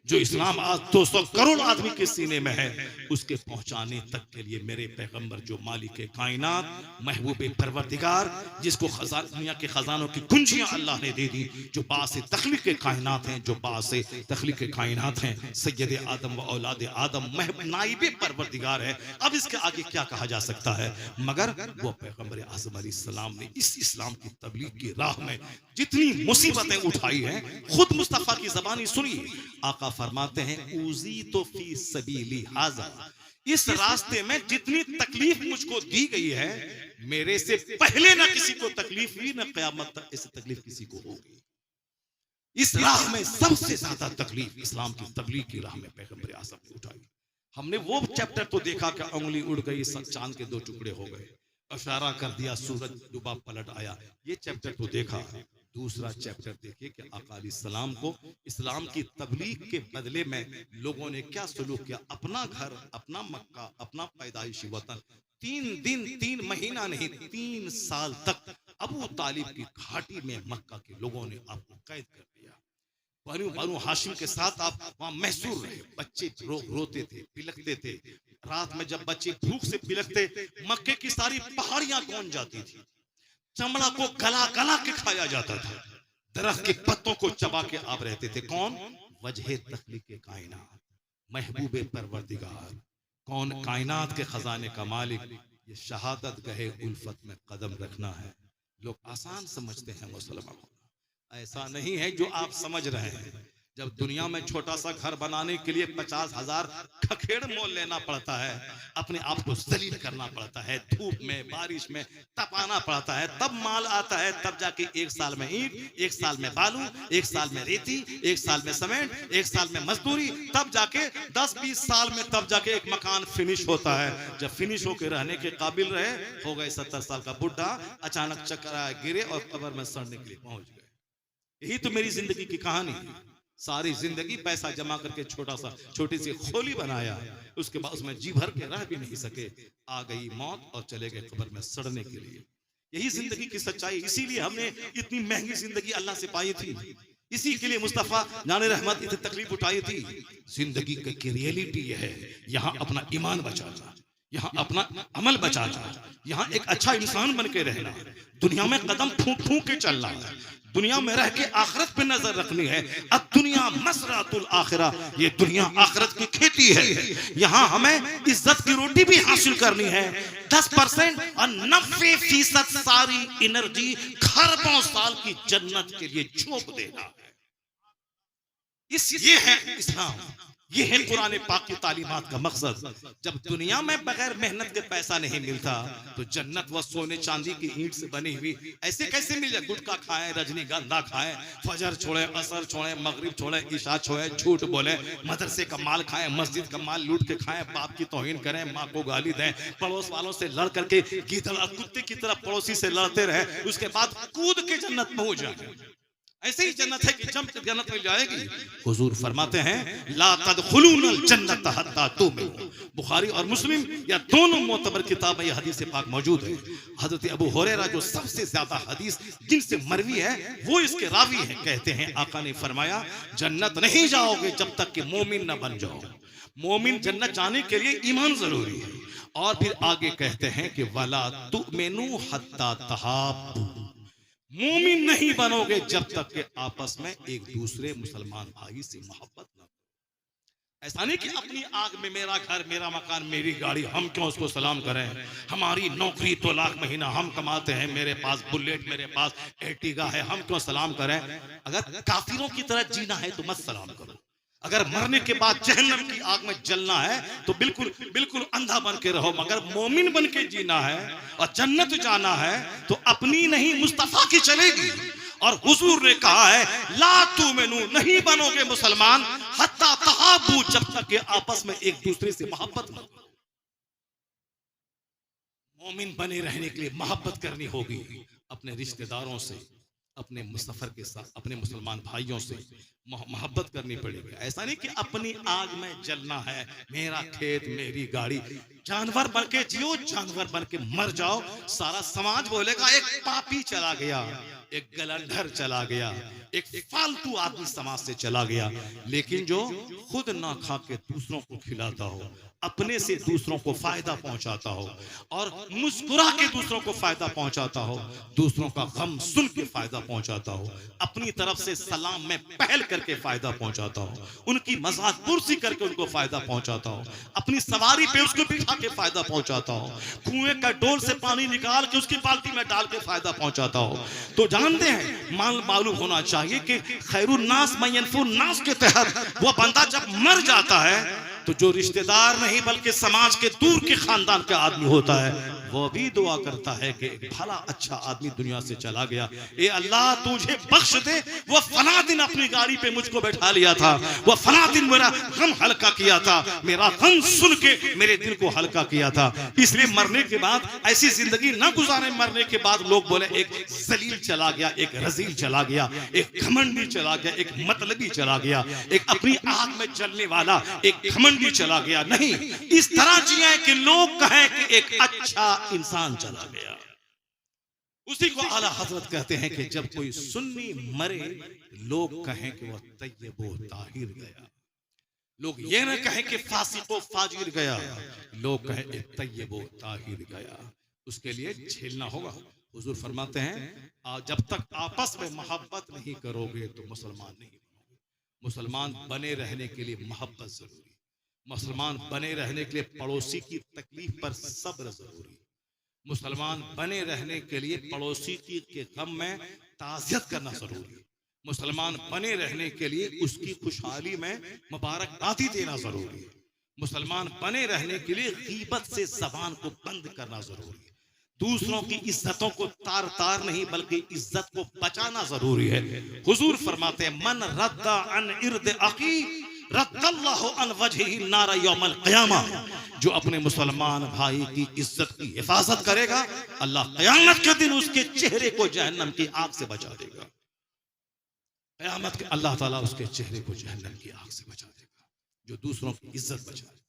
जो इस्लाम आज 200 करोड़ आदमी के सीने में है, उसके पहुंचाने तक के लिए मेरे पैगंबर जो मालिक कायनात, महबूब परवरदिगार, जिसको दुनिया के खजानों की कुंजियां अल्लाह ने दे दी, जो बासे तख्लीक के कायनात हैं, जो बासे तख्लीक के कायनात हैं, सैयद आदम व औलाद आदम, नाइब परवरदिगार है। अब इसके आगे क्या कहा जा सकता है? मगर वो पैगंबर आज़म अलैहिस्सलाम ने इस इस्लाम की तबलीग की राह में जितनी मुसीबतें उठाई हैं, खुद मुस्तफा की ज़बानी सुनिए। आका फरमाते हैं उज़ी तो फी सबीली हाज़ा, इस रास्ते में जितनी तकलीफ मुझको दी गई है, मेरे से पहले ना किसी को तकलीफ हुई, ना क़यामत तक ऐसी तकलीफ किसी को होगी। इस राह में सबसे ज्यादा तकलीफ इस्लाम की तबलीग की राह में पैगंबर आज़म ने उठाई। हमने वो चैप्टर तो देखा कि उंगली उड़ गई, चांद के 2 टुकड़े हो गए, इशारा कर दिया, सूरज डूबा पलट आया, ये चैप्टर तो देखा। दूसरा चैप्टर देखिए कि आका अलैहिस्सलाम को इस्लाम की तबलीग के बदले में लोगों ने क्या सलूक किया। अपना घर, अपना मक्का, अपना पैदाइशी वतन 3 दिन 3 महीना नहीं 3 साल तक अबू तालिब की घाटी में मक्का के लोगों ने आपको कैद कर दिया। बनु हाशिम के साथ आप वहां महसूर रहे। बच्चे रोते थे, पिलकते थे। रात में जब बच्चे भूख से पिलकते, मक्के की सारी पहाड़ियां गूंज जाती थी, चमड़ा को गला गला के खाया जाता था, दरख्त के पत्तों को चबा के आप रहते थे। कौन? वजह तख्लीक कायनात, महबूब परवरदिगार, कौन? कायनात के खजाने का मालिक। ये शहादत गहे उल्फत में कदम रखना है। लोग आसान समझते हैं मुसलमान, ऐसा नहीं है जो आप समझ रहे हैं। जब दुनिया में छोटा सा घर बनाने के लिए 50,000 खखेड़ मोल लेना पड़ता है, अपने आप को जलील करना पड़ता है, धूप में बारिश में तपाना पड़ता है, तब माल आता है, तब जाके 1 साल में ईंट, 1 साल में बालू, 1 साल में रेती, 1 साल में सीमेंट, 1 साल में मजदूरी, तब जाके 10-20 साल में तब जाके एक मकान फिनिश होता है। जब फिनिश होकर रहने के काबिल रहे, हो गए 70 साल का बुढ़ा, अचानक चक्कर आया, गिरे और कब्र में सड़ने के लिए पहुंच गए। यही तो मेरी जिंदगी की कहानी है। सारी जिंदगी पैसा जमा करके छोटी सी खोली बनाया, उसके बाद उसमें जी भर के रह भी नहीं सके, आ गई मौत और चले गए कब्र में सड़ने के लिए। यही जिंदगी की सच्चाई। इसीलिए हमने इतनी महंगी जिंदगी अल्लाह से पाई थी, इसी के लिए मुस्तफा जाने रहमत इतनी तकलीफ उठाई थी। जिंदगी की रियलिटी यह है, यहाँ अपना ईमान बचाना, यहाँ अपना अमल बचाना, यहाँ एक अच्छा इंसान बन के रहना, दुनिया में कदम फूंक फूंक के चलना है, दुनिया में रह के आखिरत पे नजर रखनी है। अब दुनिया मसरातुल आखिरा, ये दुनिया आखिरत की खेती है। यहाँ हमें इज्जत की रोटी भी हासिल करनी है। 10% और 90% सारी एनर्जी खरबों साल की जन्नत के लिए झोंक देना है। ये है इस्लाम, ये है कुरान पाक की तालीमात का मकसद। जब दुनिया में बगैर मेहनत के पैसा नहीं मिलता, तो जन्नत व सोने चांदी की ईंट से बनी हुई ऐसे कैसे मिल जाए? गुटखा खाएं, रजनीगंधा खाएं, फजर छोड़े, असर छोड़े, मगरिब छोड़े, ईशा छोड़े, झूठ बोले, मदरसे का माल खाएं, मस्जिद का माल लूट के खाएं, बाप की तौहीन करें, माँ को गाली दें, पड़ोस वालों से लड़ करके गीदड़ कुत्ते की तरह पड़ोसी से लड़ते रहे, उसके बाद कूद के जन्नत पहुंच जाए। ऐसे ही जन्नत है कि जम के जन्नत मिल जाएगी। हुजूर फरमाते हैं ला तदखुलूनल जन्नत हत्ता तुमिनू। बुखारी और मुस्लिम या दोनों मोतबर किताब में यह हदीस पाक मौजूद है। हजरत अबू हुरैरा जो सबसे ज्यादा हदीस जिनसे मरवी है वो इसके रावी हैं, कहते हैं आका ने फरमाया जन्नत नहीं जाओगे जब तक कि मोमिन न बन जाओ। मोमिन जन्नत जाने के लिए ईमान जरूरी है। और फिर आगे कहते हैं कि वला तुमिनू हत्ता तहाब्बू। मोमिन नहीं बनोगे जब तक कि आपस में एक दूसरे मुसलमान भाई से मोहब्बत न। ऐसा नहीं कि अपनी आग में मेरा घर मेरा मकान मेरी गाड़ी हम क्यों उसको सलाम करें, हमारी नौकरी तो लाख महीना हम कमाते हैं, मेरे पास बुलेट मेरे पास एर्टिगा है, हम क्यों सलाम करें। अगर काफिरों की तरह जीना है तो मत सलाम करो। अगर मरने के बाद जहन्नम की आग में जलना है तो बिल्कुल बिल्कुल अंधा बन के रहो। मगर मोमिन बन के जीना है और जन्नत जाना है तो अपनी नहीं मुस्तफा की चलेगी। और हुजूर ने कहा है ला तुमिनू, नहीं बनोगे मुसलमान हत्ता तहाबू, जब तक के आपस में एक दूसरे से मोहब्बत न। मोमिन बने रहने के लिए मोहब्बत करनी होगी अपने रिश्तेदारों से, अपने मुसफर के साथ, अपने मुसलमान भाइयों से मोहब्बत करनी पड़ेगी। ऐसा नहीं कि अपनी आग में जलना है, मेरा खेत मेरी गाड़ी। जानवर बन के जियो, जानवर बन के मर जाओ। सारा समाज बोलेगा एक पापी चला गया, एक गलंधर चला गया, एक फालतू आदमी समाज से चला गया। लेकिन जो खुद ना खा के दूसरों को खिलाता हो, अपने से दूसरों को फायदा पहुंचाता हो और मुस्कुरा के दूसरों को फायदा पहुंचाता हो, दूसरों का गम सुन के फायदा पहुंचाता हो, अपनी तरफ से सलाम में पहल करके फायदा पहुंचाता हो, उनकी मजाक कुर्सी करके उनको फायदा पहुंचाता हो, अपनी सवारी पे उसको बिठा के फायदा पहुंचाता हो, कुएं का डोल से पानी निकाल के उसकी बाल्टी में डाल के फायदा पहुंचाता हो। तो जानते हैं मालूम होना चाहिए कि खैरुन नास मयनफुन नास के तहत वो बंदा जब मर जाता है तो जो रिश्तेदार नहीं बल्कि समाज के दूर के खानदान का आदमी होता है वो भी दुआ करता है कि भला अच्छा आदमी दुनिया से चला गया, ए अल्लाह तुझे बख्श दे, वो फला दिन अपनी गाड़ी पे मुझको बैठा लिया था, वो फला दिन मेरा गम हल्का किया था, मेरा गम सुन के मेरे दिल को हल्का किया था। इसलिए मरने के बाद ऐसी जिंदगी ना गुजारे, मरने के बाद लोग बोले एक जलील चला गया, एक रजील चला गया, एक घमंडी चला गया, एक मतलबी चला गया, एक अपनी आग में जलने वाला एक घमंडी चला गया। नहीं, इस तरह जिए कि लोग कहें कि एक अच्छा इंसान चला गया। उसी को आला हजरत कहते हैं कि जब कोई सुन्नी मरे लोग कहें कि वह तय्यबो ताहिर गया। लोग ये न कहें कि फासिको फाजिर गया, लोग कहें कि तय्यबो ताहिर गया। उसके लिए झेलना होगा। हुजूर फरमाते हैं जब तक आपस में मोहब्बत नहीं करोगे तो मुसलमान नहीं बनोगे। मुसलमान बने रहने के लिए मोहब्बत जरूरी, मुसलमान बने रहने के लिए पड़ोसी की तकलीफ पर सब्र जरूरी, मुसलमान बने रहने के लिए पड़ोसी की के गम में ताज़ियत करना जरूरी, मुसलमान बने रहने के लिए उसकी खुशहाली में मुबारकबादी देना जरूरी, मुसलमान बने रहने के लिए गीबत से ज़बान को बंद करना जरूरी, दूसरों की इज्जतों को तार तार नहीं बल्कि इज्जत को बचाना जरूरी है। हुजूर फरमाते हैं मन रद्दा अन इर्द अखी रद्दल्लाहु अन वजहिही नार यौमल क़ियामा। जो अपने मुसलमान भाई की इज्जत की हिफाजत करेगा अल्लाह क़यामत के दिन उसके चेहरे को जहन्नम की आग से बचा देगा। क़यामत के अल्लाह ताला उसके चेहरे को जहन्नम की आग से बचा देगा। जो दूसरों की इज्जत बचाए,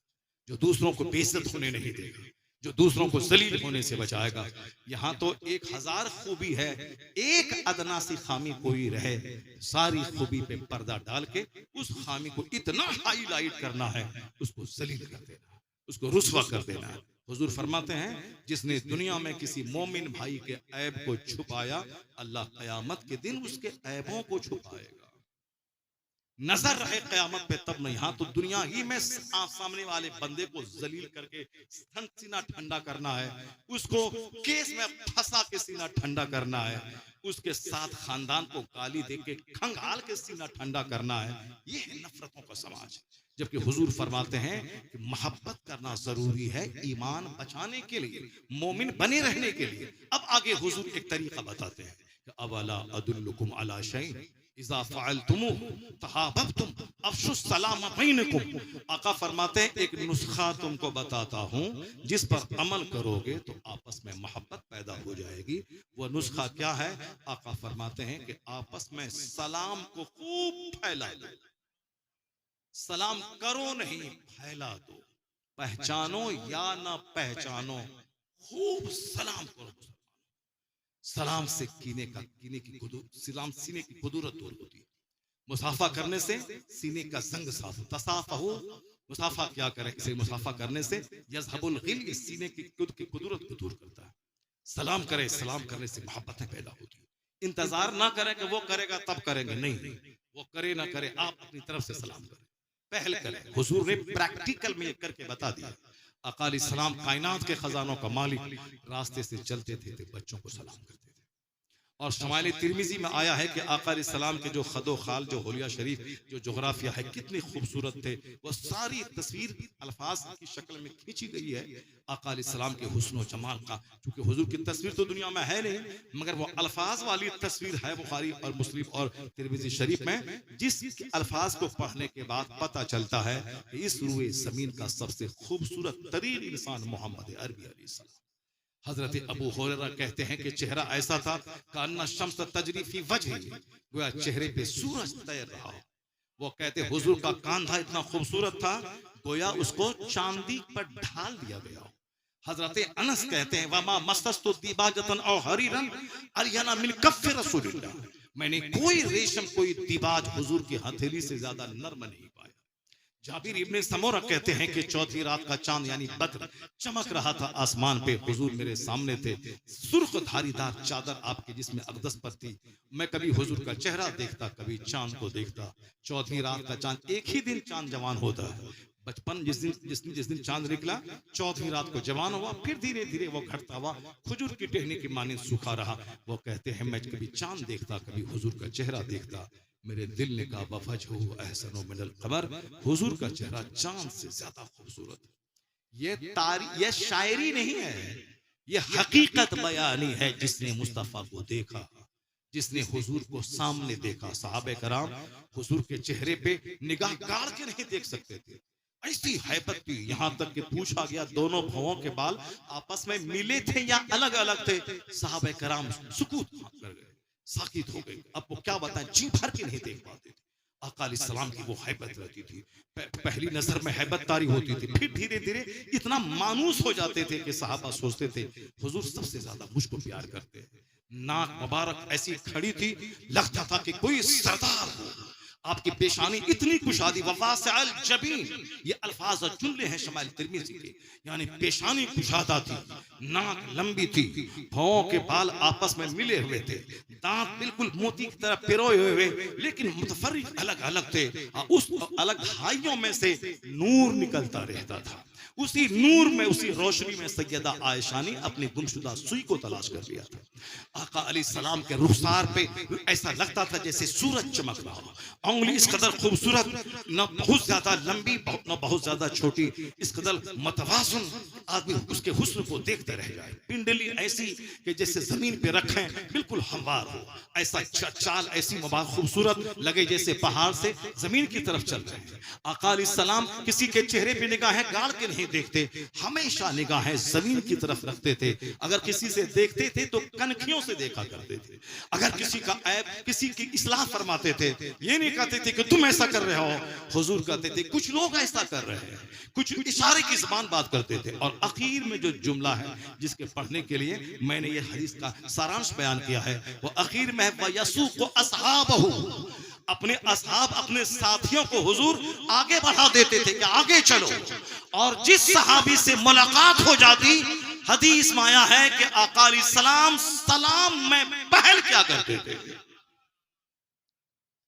जो दूसरों को बेइज्जत होने नहीं देगा, जो दूसरों को जलील होने से बचाएगा। यहाँ तो 1000 खूबी है, एक अदना सी खामी कोई रहे सारी खूबी पे पर्दा डाल के उस खामी को इतना हाईलाइट करना है, उसको जलील कर देना, उसको रुस्वा कर देना है। हुजूर फरमाते हैं जिसने दुनिया में किसी मोमिन भाई के ऐब को छुपाया अल्लाह क़यामत के दिन उसके ऐबों को छुपाएगा। नजर रहे क़यामत पे तब नहीं, हाँ तो दुनिया ही में सामने वाले बंदे को जलील करके सीना ठंडा करना है, उसको केस में फंसा के सीना ठंडा करना है, उसके साथ खानदान को गाली दे के खंगाल के सीना ठंडा करना है। ये है नफरतों का समाज। जबकि हुजूर फरमाते हैं कि मोहब्बत करना जरूरी है ईमान बचाने के लिए, मोमिन बने रहने के लिए। अब आगे हुजूर एक तरीका बताते हैं कि अवला अदुल्लुकुम अला शैइन इज़ा फ़अलतुमूह तहाब्बतुम अफ़शुस सलाम बैनकुम। आका फरमाते हैं एक नुस्खा तुमको बताता हूँ जिस पर अमल करोगे तो आपस में मोहब्बत पैदा हो जाएगी। वो नुस्खा क्या है? आका फरमाते हैं कि आपस में सलाम को खूब फैला दो। सलाम करो नहीं, फैला दो। पहचानो या ना पहचानो, खूब सलाम करो। सलाम से सलाम सीने की कुदरत दूर होती है। मुसाफा करने से सीने का जंग साफ। तसाफा हो, मुसाफा क्या करें? इसे मुसाफा करने से यज़हबुल गिल, सीने की कुदरत को दूर करता है। सलाम करें, सलाम करने से मोहब्बतें पैदा होती है। इंतजार ना करें कि वो करेगा तब करेंगे, नहीं, वो करे ना करे, आप अपनी तरफ से सलाम करें, पहल करें। हुजूर ने प्रैक्टिकल में करके बता दिया। आका अलैहिस्सलाम कायनात के खजानों का मालिक, रास्ते से चलते थे तो बच्चों को सलाम करते थे। और शमाइल तिरमिजी में आया है कि आका अलैहिस्सलाम के जो खदो खाल, जो होलिया शरीफ, जो जोग्राफिया है, कितनी खूबसूरत थे। वो सारी तस्वीर अल्फाज की शक्ल में खींची गई है आका अलैहिस्सलाम के हुस्न और जमाल का। क्योंकि हुजूर की तस्वीर तो दुनिया में है नहीं, मगर वो अल्फाज वाली तस्वीर है बुखारी और मुस्लिम और तिरमिजी शरीफ में, जिस अल्फाज को पढ़ने के बाद पता चलता है कि इस रूए जमीन का सबसे खूबसूरत तरीन इंसान मोहम्मद अरबी अलैहिस्सलाम। हजरत अबू हुरैरा कहते हैं कि चेहरा ऐसा था कान्ना शम्स तजरी फी वजही, गोया चेहरे पे सूरज तैर रहा हो। वो कहते हुजूर का कांधा इतना खूबसूरत था गोया उसको चांदी पर ढाल दिया गया हो। हजरत अनस कहते हैं वमा मस्तस्तु दिबाजतन औ हरीरन अरियाना मिन कफ्फ रसूलिल्लाह, मैंने कोई रेशम, कोई दिबाज हुजूर की हथेली से ज्यादा नर्म नहीं पाया। जाबिर इब्ने समूरा कहते हैं कि चौथी रात का चांद यानी बद्र चमक रहा था आसमान पे। हुजूर मेरे सामने थे, सुर्ख धारीदार चादर आपके जिस्म अक़दस पर थी। मैं कभी हुजूर का चेहरा देखता, कभी चांद को देखता। चौथी रात का चांद, एक ही दिन चांद जवान होता है। बचपन जिस दिन चांद निकला, चौथी रात को जवान हुआ, फिर धीरे धीरे वो घटता हुआ खजूर की टहनी की माने सूखा रहा। वो कहते हैं मैं कभी चांद देखता, कभी हुजूर का चेहरा देखता। मेरे दिल ने कहा वफजहु अहसनु मिनल कमर, हुजूर का चेहरा चांद से ज्यादा खूबसूरत है। ये शायरी नहीं है, ये हकीकत बयानी है। जिसने मुस्तफा को देखा, जिसने हुजूर को सामने देखा, सहाबे कराम हुजूर के चेहरे पे निगाह गाड़ के नहीं देख सकते थे, ऐसी हैबत थी। यहाँ तक कि पूछा गया दोनों भवों के बाल आपस में मिले थे या अलग अलग थे? सहाबे कराम सुकूत कर गए, साकित हो गए। अब वो क्या बताएं, जी भर के नहीं देख पाते थे। आका अलैहिस्सलाम की वो हैबत रहती थी। पहली नजर में हैबत तारी होती थी, फिर धीरे धीरे इतना मानूस हो जाते थे कि सहाबा सोचते थे हुजूर सबसे ज्यादा मुझको प्यार करते हैं। नाक मुबारक ऐसी खड़ी थी, लगता था कि कोई सरदार हो। आपकी पेशानी इतनी कुशादी, वफासिल जबीन, ये अल्फाज और जुमले हैं शमाइल तिरमिज़ी के, यानी पेशानी कुशादा थी, नाक लंबी थी, भौं के बाल आपस में मिले हुए थे, दांत बिल्कुल मोती की तरह पिरोए हुए, लेकिन मुतफर्रिक अलग अलग थे। उस अलग हाइयों में से नूर निकलता रहता था। उसी नूर में, उसी रोशनी में सैयदा आयशा ने अपनी गुमशुदा सुई को तलाश कर लिया था। आका अलैहिस्सलाम के रुखसार पे ऐसा लगता था जैसे सूरज चमक रहा हो। उंगली इस कदर खूबसूरत, न बहुत ज्यादा लंबी न बहुत ज्यादा छोटी, इस कदर मतवाज़ुन, आदमी उसके हुस्न को देखते रह जाए। पिंडली ऐसी कि जैसे जमीन पे रखें बिल्कुल हमवार हो, ऐसा चाल ऐसी मुबारक खूबसूरत लगे जैसे पहाड़ से जमीन की तरफ चल रहे हैं। आका अलैहिस्सलाम किसी के चेहरे पे निगाहें गाड़ के नहीं देखते, हमेशा निगाहें जमीन की तरफ रखते थे। अगर किसी से देखते थे तो कनखियों से देखा करते थे। अगर किसी का ऐब, किसी की इस्लाह फरमाते थे, ये नहीं कहते थे कि तुम ऐसा कर रहे हो। हुजूर कहते थे कुछ लोग ऐसा कर रहे हैं, कुछ इशारे की ज़बान बात करते थे। और आखिर में जो जुमला है जिसके पढ़ने के लिए मैंने ये हदीस का सारांश बयान किया है, वो आखिर में वयसूक़ु अस्हाबहु, अपने असहाब, अपने साथियों को हुजूर आगे बढ़ा देते थे कि आगे चलो। और जिस सहाबी से मुलाकात हो जाती, हदीस में आया है कि आका अलैहिस्सलाम सलाम में पहल क्या करते थे,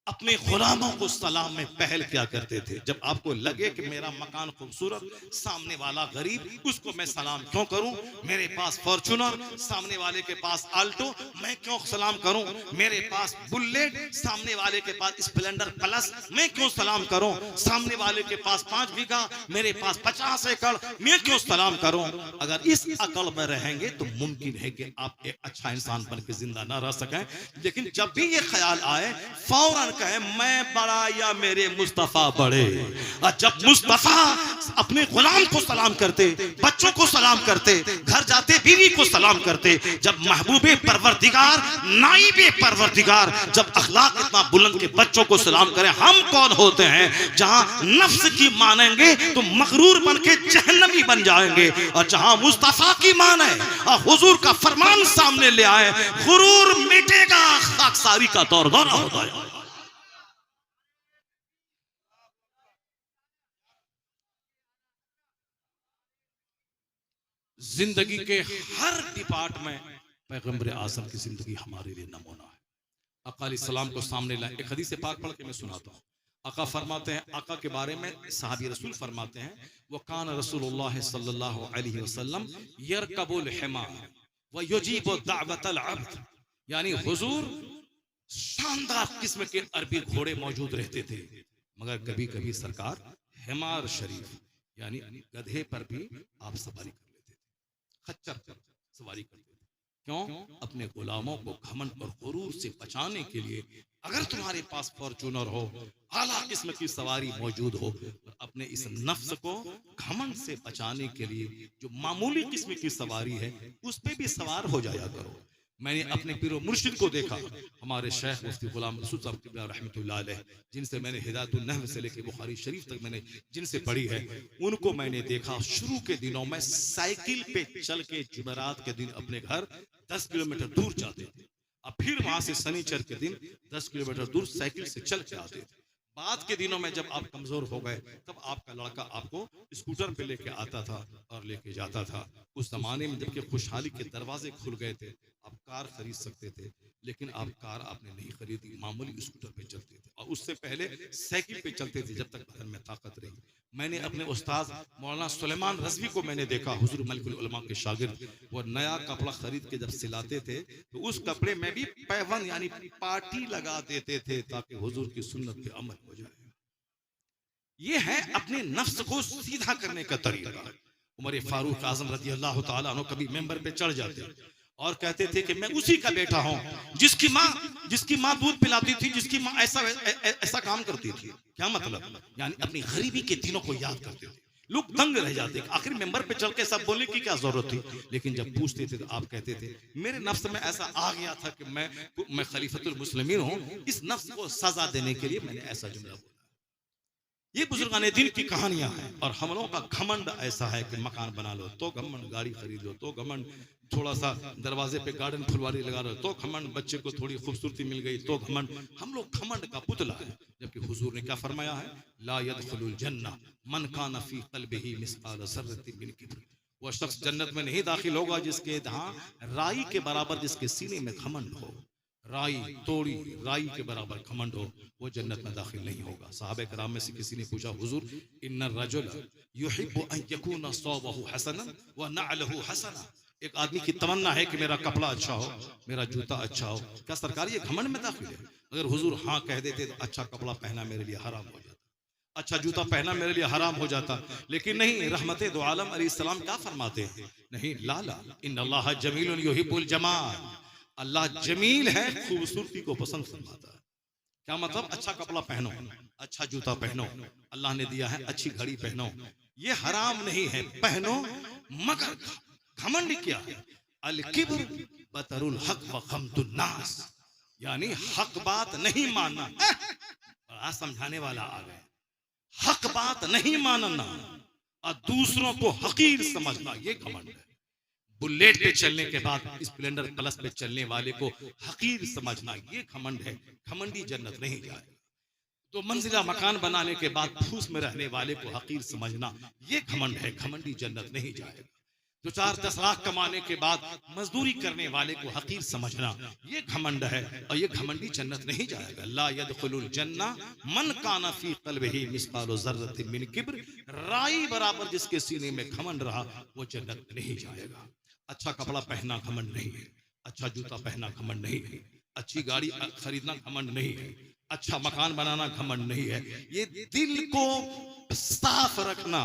अपने गुलामों को सलाम में पहल क्या करते थे। जब आपको लगे कि मेरा मकान खूबसूरत, सामने वाला गरीब, उसको मैं सलाम क्यों करूं? मेरे पास फॉर्च्यूनर, सामने वाले के पास आल्टो, मैं क्यों सलाम करूं? मेरे पास बुलेट, सामने वाले के पास स्प्लेंडर प्लस, मैं क्यों सलाम करूं? सामने वाले के पास 5 बीघा, मेरे पास 50 एकड़, मैं क्यों सलाम करूं? अगर इस अकल में रहेंगे तो मुमकिन है कि आप एक अच्छा इंसान बन के जिंदा ना रह सकें। लेकिन जब भी ये ख्याल आए, फौरन फर्क है मैं बड़ा या मेरे मुस्तफा बड़े। और जब मुस्तफा अपने गुलाम को सलाम करते, बच्चों को सलाम करते, घर जाते बीवी को सलाम करते, जब महबूबे परवरदिगार नाइबे परवरदिगार जब अखलाक इतना बुलंद के बच्चों को सलाम करें, हम कौन होते हैं जहां नफ्स की मानेंगे तो मगरूर बन के जहन्नमी बन जाएंगे, और जहां मुस्तफा की माने और हुजूर का फरमान सामने ले आए, गुरूर मिटेगा, खाकसारी का दौर दौरा होता है। जिंदगी के हर डिपार्ट में पैगंबर आज़म की जिंदगी हमारे लिए नमूना है। आका अलैहिस्सलाम को सामने लाए, एक हदीस पाक पढ़ के मैं सुनाता हूँ। आका फरमाते हैं, आका के बारे में सहाबी रसूल फरमाते हैं, वो कान रसूलुल्लाह सल्लल्लाहु अलैहि वसल्लम यरकबुल हिमार व युजीबु दावतल अब्द, यानी हुजूर शानदार किस्म के अरबी घोड़े मौजूद रहते थे, मगर कभी कभी सरकार हिमार शरीफ यानी गधे पर भी आप सवारी कर लेते थे, खच्चर पर सवारी करते थे। क्यों? अपने गुलामों को घमंड और गुरूर से बचाने के लिए। अगर तुम्हारे पास फॉर्चूनर हो, आला किस्म की सवारी मौजूद हो, तो अपने इस नफ्स को घमंड से बचाने के लिए जो मामूली किस्म की सवारी है उस पे भी सवार हो जाया करो। मैंने अपने पीरो मुर्शिद को देखा, हमारे शेख मुफ्ती गुलाम रसूल साहब क़िबला रहमतुल्लाह अलैह, जिनसे मैंने हिदायतुन नहव से लेकर बुखारी शरीफ तक मैंने जिनसे पढ़ी है, उनको मैंने देखा शुरू के दिनों में साइकिल पे चल के जुमेरात के दिन अपने घर 10 किलोमीटर दूर जाते थे, अब फिर वहां से शनिचर के दिन 10 किलोमीटर दूर साइकिल से चल के आते थे। बाद के दिनों में जब आप कमजोर हो गए, तब आपका लड़का आपको स्कूटर पे लेके आता था और लेके जाता था। उस जमाने में जबकि खुशहाली के दरवाजे खुल गए थे, आप कार खरीद सकते थे, लेकिन आप कार आपने नहीं खरीदी, मामूली स्कूटर पे चलते थे, और उससे पहले साइकिल पे चलते थे जब तक बदन में ताकत रही। मैंने अपने उस्ताद मौलाना सुलेमान रज़वी को मैंने देखा, हुजूर मलिकुल उलमा के शागिर्द, वो नया कपड़ा खरीद के जब सिलाते थे तो उस कपड़े में भी पैवन यानी पार्टी लगा देते थे ताकि हुजूर की सुन्नत पे अमल हो जाए। ये है अपने नफ्स को सीधा करने का तरीका। उमर फारूक आजम रज़ी अल्लाह तआला अन्हु कभी मेंबर पे चढ़ जाते और कहते थे कि मैं उसी का बेटा हूं जिसकी माँ दूध पिलाती थी, जिसकी माँ ऐसा काम करती थी। क्या मतलब? यानी अपनी गरीबी के दिनों को याद करते थे। लोग दंग रह जाते, आखिर मेंबर पे चल के सब बोलने की क्या जरूरत थी? लेकिन जब पूछते थे तो आप कहते थे मेरे नफ्स में ऐसा आ गया था कि मैं खलीफतुल मुस्लिमीन हूं, इस नफ्स को सजा देने के लिए मैंने ऐसा जुमला बोला। ये बुजुर्गाने दिन की कहानियां हैं। और हम लोगों का घमंड ऐसा है कि मकान बना लो तो घमंड, गाड़ी खरीद लो तो घमंड, थोड़ा सा दरवाजे पे गार्डन फुलवारी लगा लो तो घमंड, बच्चे को थोड़ी खूबसूरती मिल गई तो घमंड। हम लोग घमंड का पुतला है, जबकि हुजूर ने क्या फरमाया है? ला यदखुलुल जन्नह मन कान फी क़ल्बिही मिस्क़ाल ज़र्रतिन मिन किब्र। वो शख्स जन्नत में नहीं दाखिल होगा जिसके यहाँ राई के बराबर जिसके सीने में घमंड हो, राई तोड़ी राई के बराबर घमंड हो, वो जन्नत में दाखिल नहीं होगा। साहबे कराम में से किसी ने पूछा, हुजूर इन्ना रजुल युहिब्बु अन यकूना सौबहु हसनन व नअलहु हसना, एक आदमी की तमन्ना है कि मेरा कपड़ा अच्छा हो, मेरा जूता अच्छा हो, क्या सरकार ये घमंड में दाखिल है? अगर हुजूर हाँ कह देते तो अच्छा कपड़ा पहना मेरे लिए हराम हो जाता, अच्छा जूता पहना मेरे लिए हराम हो जाता। लेकिन नहीं, रहमते दो आलम अलैहिस्सलाम क्या फरमाते हैं? नहीं, लाला इन्नल्लाह जमीलुन युहिब्बुल जमाल, अल्लाह जमील है, खूबसूरती को पसंद फरमाता है। क्या मतलब? अच्छा कपड़ा पहनो, अच्छा जूता पहनो, अल्लाह ने दिया है अच्छी घड़ी पहनो, ये हराम नहीं है, पहनो। मगर घमंड क्या है? अल किब्र बतरुल हक व गम्तुन नास, यानी हक बात नहीं मानना। बड़ा समझाने वाला आ गए, हक बात नहीं मानना और दूसरों को हकीर समझना, ये घमंड है। बुलेट पे चलने के बाद स्प्लेंडर प्लस पे चलने वाले को हकीर समझना, ये घमंड है। घमंडी जन्नत नहीं जाएगा। तो मंजिला मकान बनाने के बाद फूस में रहने वाले को हकीर समझना, ये घमंड है। घमंडी जन्नत नहीं जाएगा। 2-4-10 लाख कमाने के बाद मजदूरी करने वाले को हकीर समझना, ये घमंड है, और ये घमंडी जन्नत नहीं जाएगा। ला यदखुलुल जन्नह मन काना फी क़ल्बिही मिस्क़ालु ज़र्रतिन मिन किब्र, राई बराबर जिसके सीने में घमंड रहा वो जन्नत नहीं जाएगा। अच्छा कपड़ा पहनना घमंड नहीं है, अच्छा जूता पहनना घमंड नहीं है, अच्छी गाड़ी खरीदना घमंड नहीं है, अच्छा मकान बनाना घमंड नहीं है। ये दिल को साफ रखना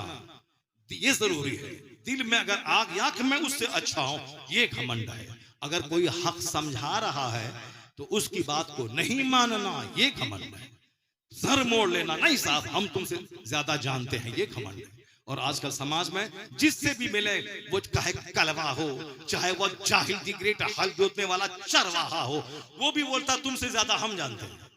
ये जरूरी है। दिल में अगर आग या कि मैं उससे अच्छा हूं, ये घमंड है। अगर कोई हक समझा रहा है तो उसकी बात को नहीं मानना ये घमंड है। सर मोड़ लेना, नहीं साहब हम तुमसे ज्यादा जानते हैं, ये घमंड है। और आजकल समाज में जिससे भी मिले, वो चाहे कलवा हो, चाहे वो जाहिल दी ग्रेट हल जोतने वाला चरवाहा हो, वो भी बोलता तुमसे ज्यादा हम जानते हैं,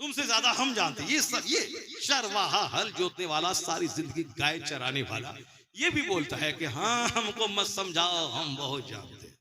तुमसे ज्यादा हम जानते हैं। ये चरवाहा हल जोतने वाला, सारी जिंदगी गाय चराने वाला, ये भी बोलता है कि हाँ हमको मत समझाओ हम बहुत जानते हैं,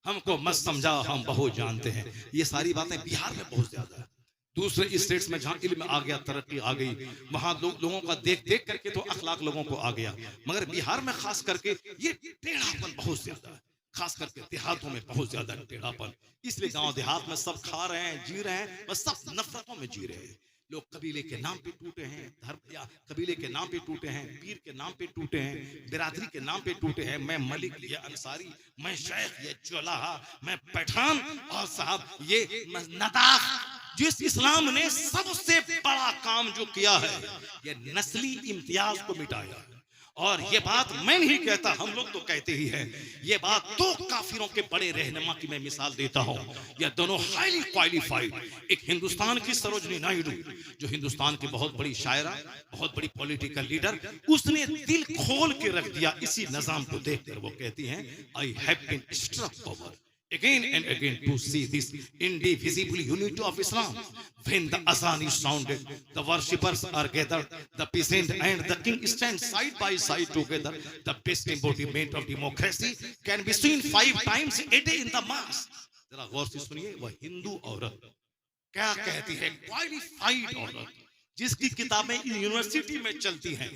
हमको मत समझाओ हम बहुत जानते हैं। ये सारी बातें बिहार में बहुत ज्यादा है। दूसरे स्टेट्स में जहां इल्म आ गया, तरक्की आ गई, वहां लोगों का देख देख करके तो अखलाक लोगों को आ गया, मगर बिहार में खास करके ये टेढ़ापन बहुत ज्यादा है, खास करके देहातों में बहुत ज्यादा टेढ़ापन। इसलिए गांव देहात में सब खा रहे हैं, जी रहे हैं, बस सब नफरतों में जी रहे हैं। लोग कबीले के नाम पे टूटे हैं, धर्म या कबीले के नाम पे टूटे हैं, पीर के नाम पे टूटे हैं, बिरादरी के नाम पे टूटे हैं। मैं मलिक, ये अंसारी, मैं शेख, ये चौलाहा, मैं पठान, और साहब ये नदाफ। जिस इस्लाम ने सबसे बड़ा काम जो किया है, ये नस्ली इम्तियाज को मिटाया है। और ये बात मैं नहीं कहता, हम लोग तो कहते ही हैं। ये बात दो काफिरों के बड़े रहनुमा की मैं मिसाल देता हूं। ये दोनों हाईली क्वालिफाइड, एक हिंदुस्तान की सरोजनी नायडू, जो हिंदुस्तान की बहुत बड़ी शायरा, बहुत बड़ी पॉलिटिकल लीडर, उसने दिल खोल के रख दिया इसी निजाम को देखकर। वो कहती हैं, I have been struck power again and again to see this indivisible unity of Islam. When the azan is sounded, the worshippers are gathered, the peasant and the king stand side by side together. The best embodiment of democracy can be seen 5 times a day in the mass. जरा गौर से सुनिए, वह हिंदू औरत क्या कहती है, क्वालिफाइड औरत, जिसकी किताबें यूनिवर्सिटी में चलती हैं,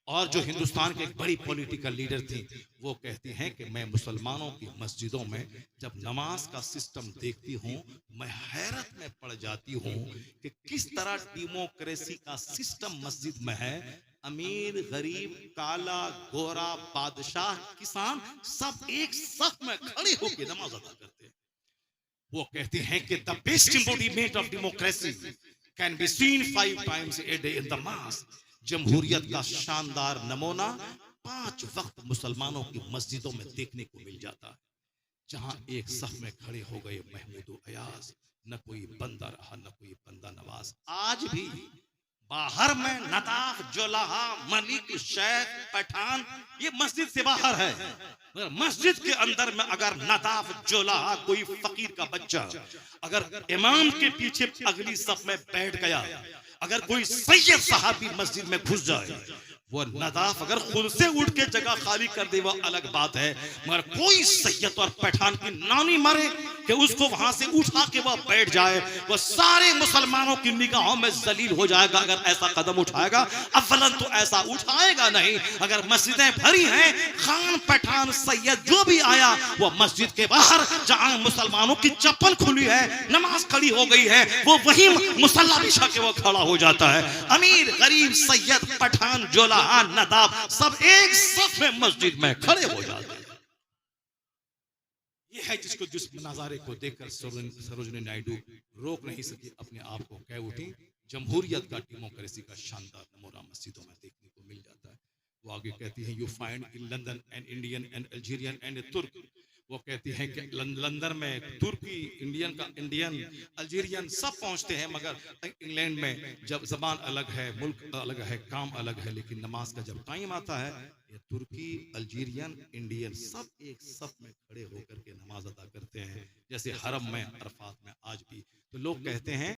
और जो हिंदुस्तान के एक बड़ी पॉलिटिकल लीडर थी, वो कहती हैं कि मैं मुसलमानों की मस्जिदों में जब नमाज का सिस्टम देखती हूँ, मैं हैरत में पड़ जाती हूँ कि किस तरह डेमोक्रेसी का सिस्टम मस्जिद में है। अमीर, गरीब, काला, गोरा, बादशाह, किसान, सब एक सफ में खड़े होकर नमाज अदा करते हैं। वो कहती हैं कि the best embodiment of democracy can be seen 5 times a day in the mass. जमहूरियत का शानदार नमूना 5 वक्त मुसलमानों की मस्जिदों में देखने को मिल जाता है, जहां एक सफ में खड़े हो गए महमूद अयाज, न कोई बंदा रहा न कोई बंदा नवाज। आज भी बाहर में नदाफ, जोलाहा, मलिक, शेख, पठान, ये मस्जिद से बाहर है, मगर मस्जिद के अंदर में अगर नदाफ, जोलाहा, कोई फकीर का बच्चा अगर इमाम के पीछे अगली सफ में बैठ गया, अगर कोई सैयद साहबी मस्जिद में घुस जाए, वो नदाफ अगर खुद से उठ के जगह खाली कर दे वो अलग बात है, मगर कोई सैयद और पठान की नानी मरे कि उसको वहां से उठा के वह बैठ जाए, वो सारे मुसलमानों की निगाहों में जलील हो जाएगा अगर ऐसा कदम उठाएगा। अव्वलन तो ऐसा उठाएगा नहीं। अगर मस्जिदें भरी हैं, खान, पठान, सैयद जो भी आया, वो मस्जिद के बाहर जहां मुसलमानों की चप्पल खुली है, नमाज खड़ी हो गई है, वो वही मुसल्ला बिछा के वो खड़ा हो जाता है। अमीर, गरीब, सैयद, पठान, जोला, नदाब, सब एक सफ में मस्जिद में खड़े हो जाते हैं। ये है जिसको, जिस नजारे को देखकर सरोजनी नायडू रोक नहीं सकी, अपने आप को कह उठी। जमहूरियत का, डेमोक्रेसी का शानदार नमूना मस्जिदों में देखने को मिल जाता है। वो आगे कहती है, you find in London and Indian and Algerian and तुर्क। वो कहती हैं कि लंदन में तुर्की, इंडियन, अल्जीरियन सब पहुंचते हैं, मगर इंग्लैंड में जब जबान अलग है, मुल्क अलग है, काम अलग है, लेकिन नमाज का जब टाइम आता है, ये तुर्की, अल्जीरियन, इंडियन सब एक सफ में खड़े होकर के नमाज अदा करते हैं, जैसे हरम में, अरफात में आज भी। तो लोग कहते हैं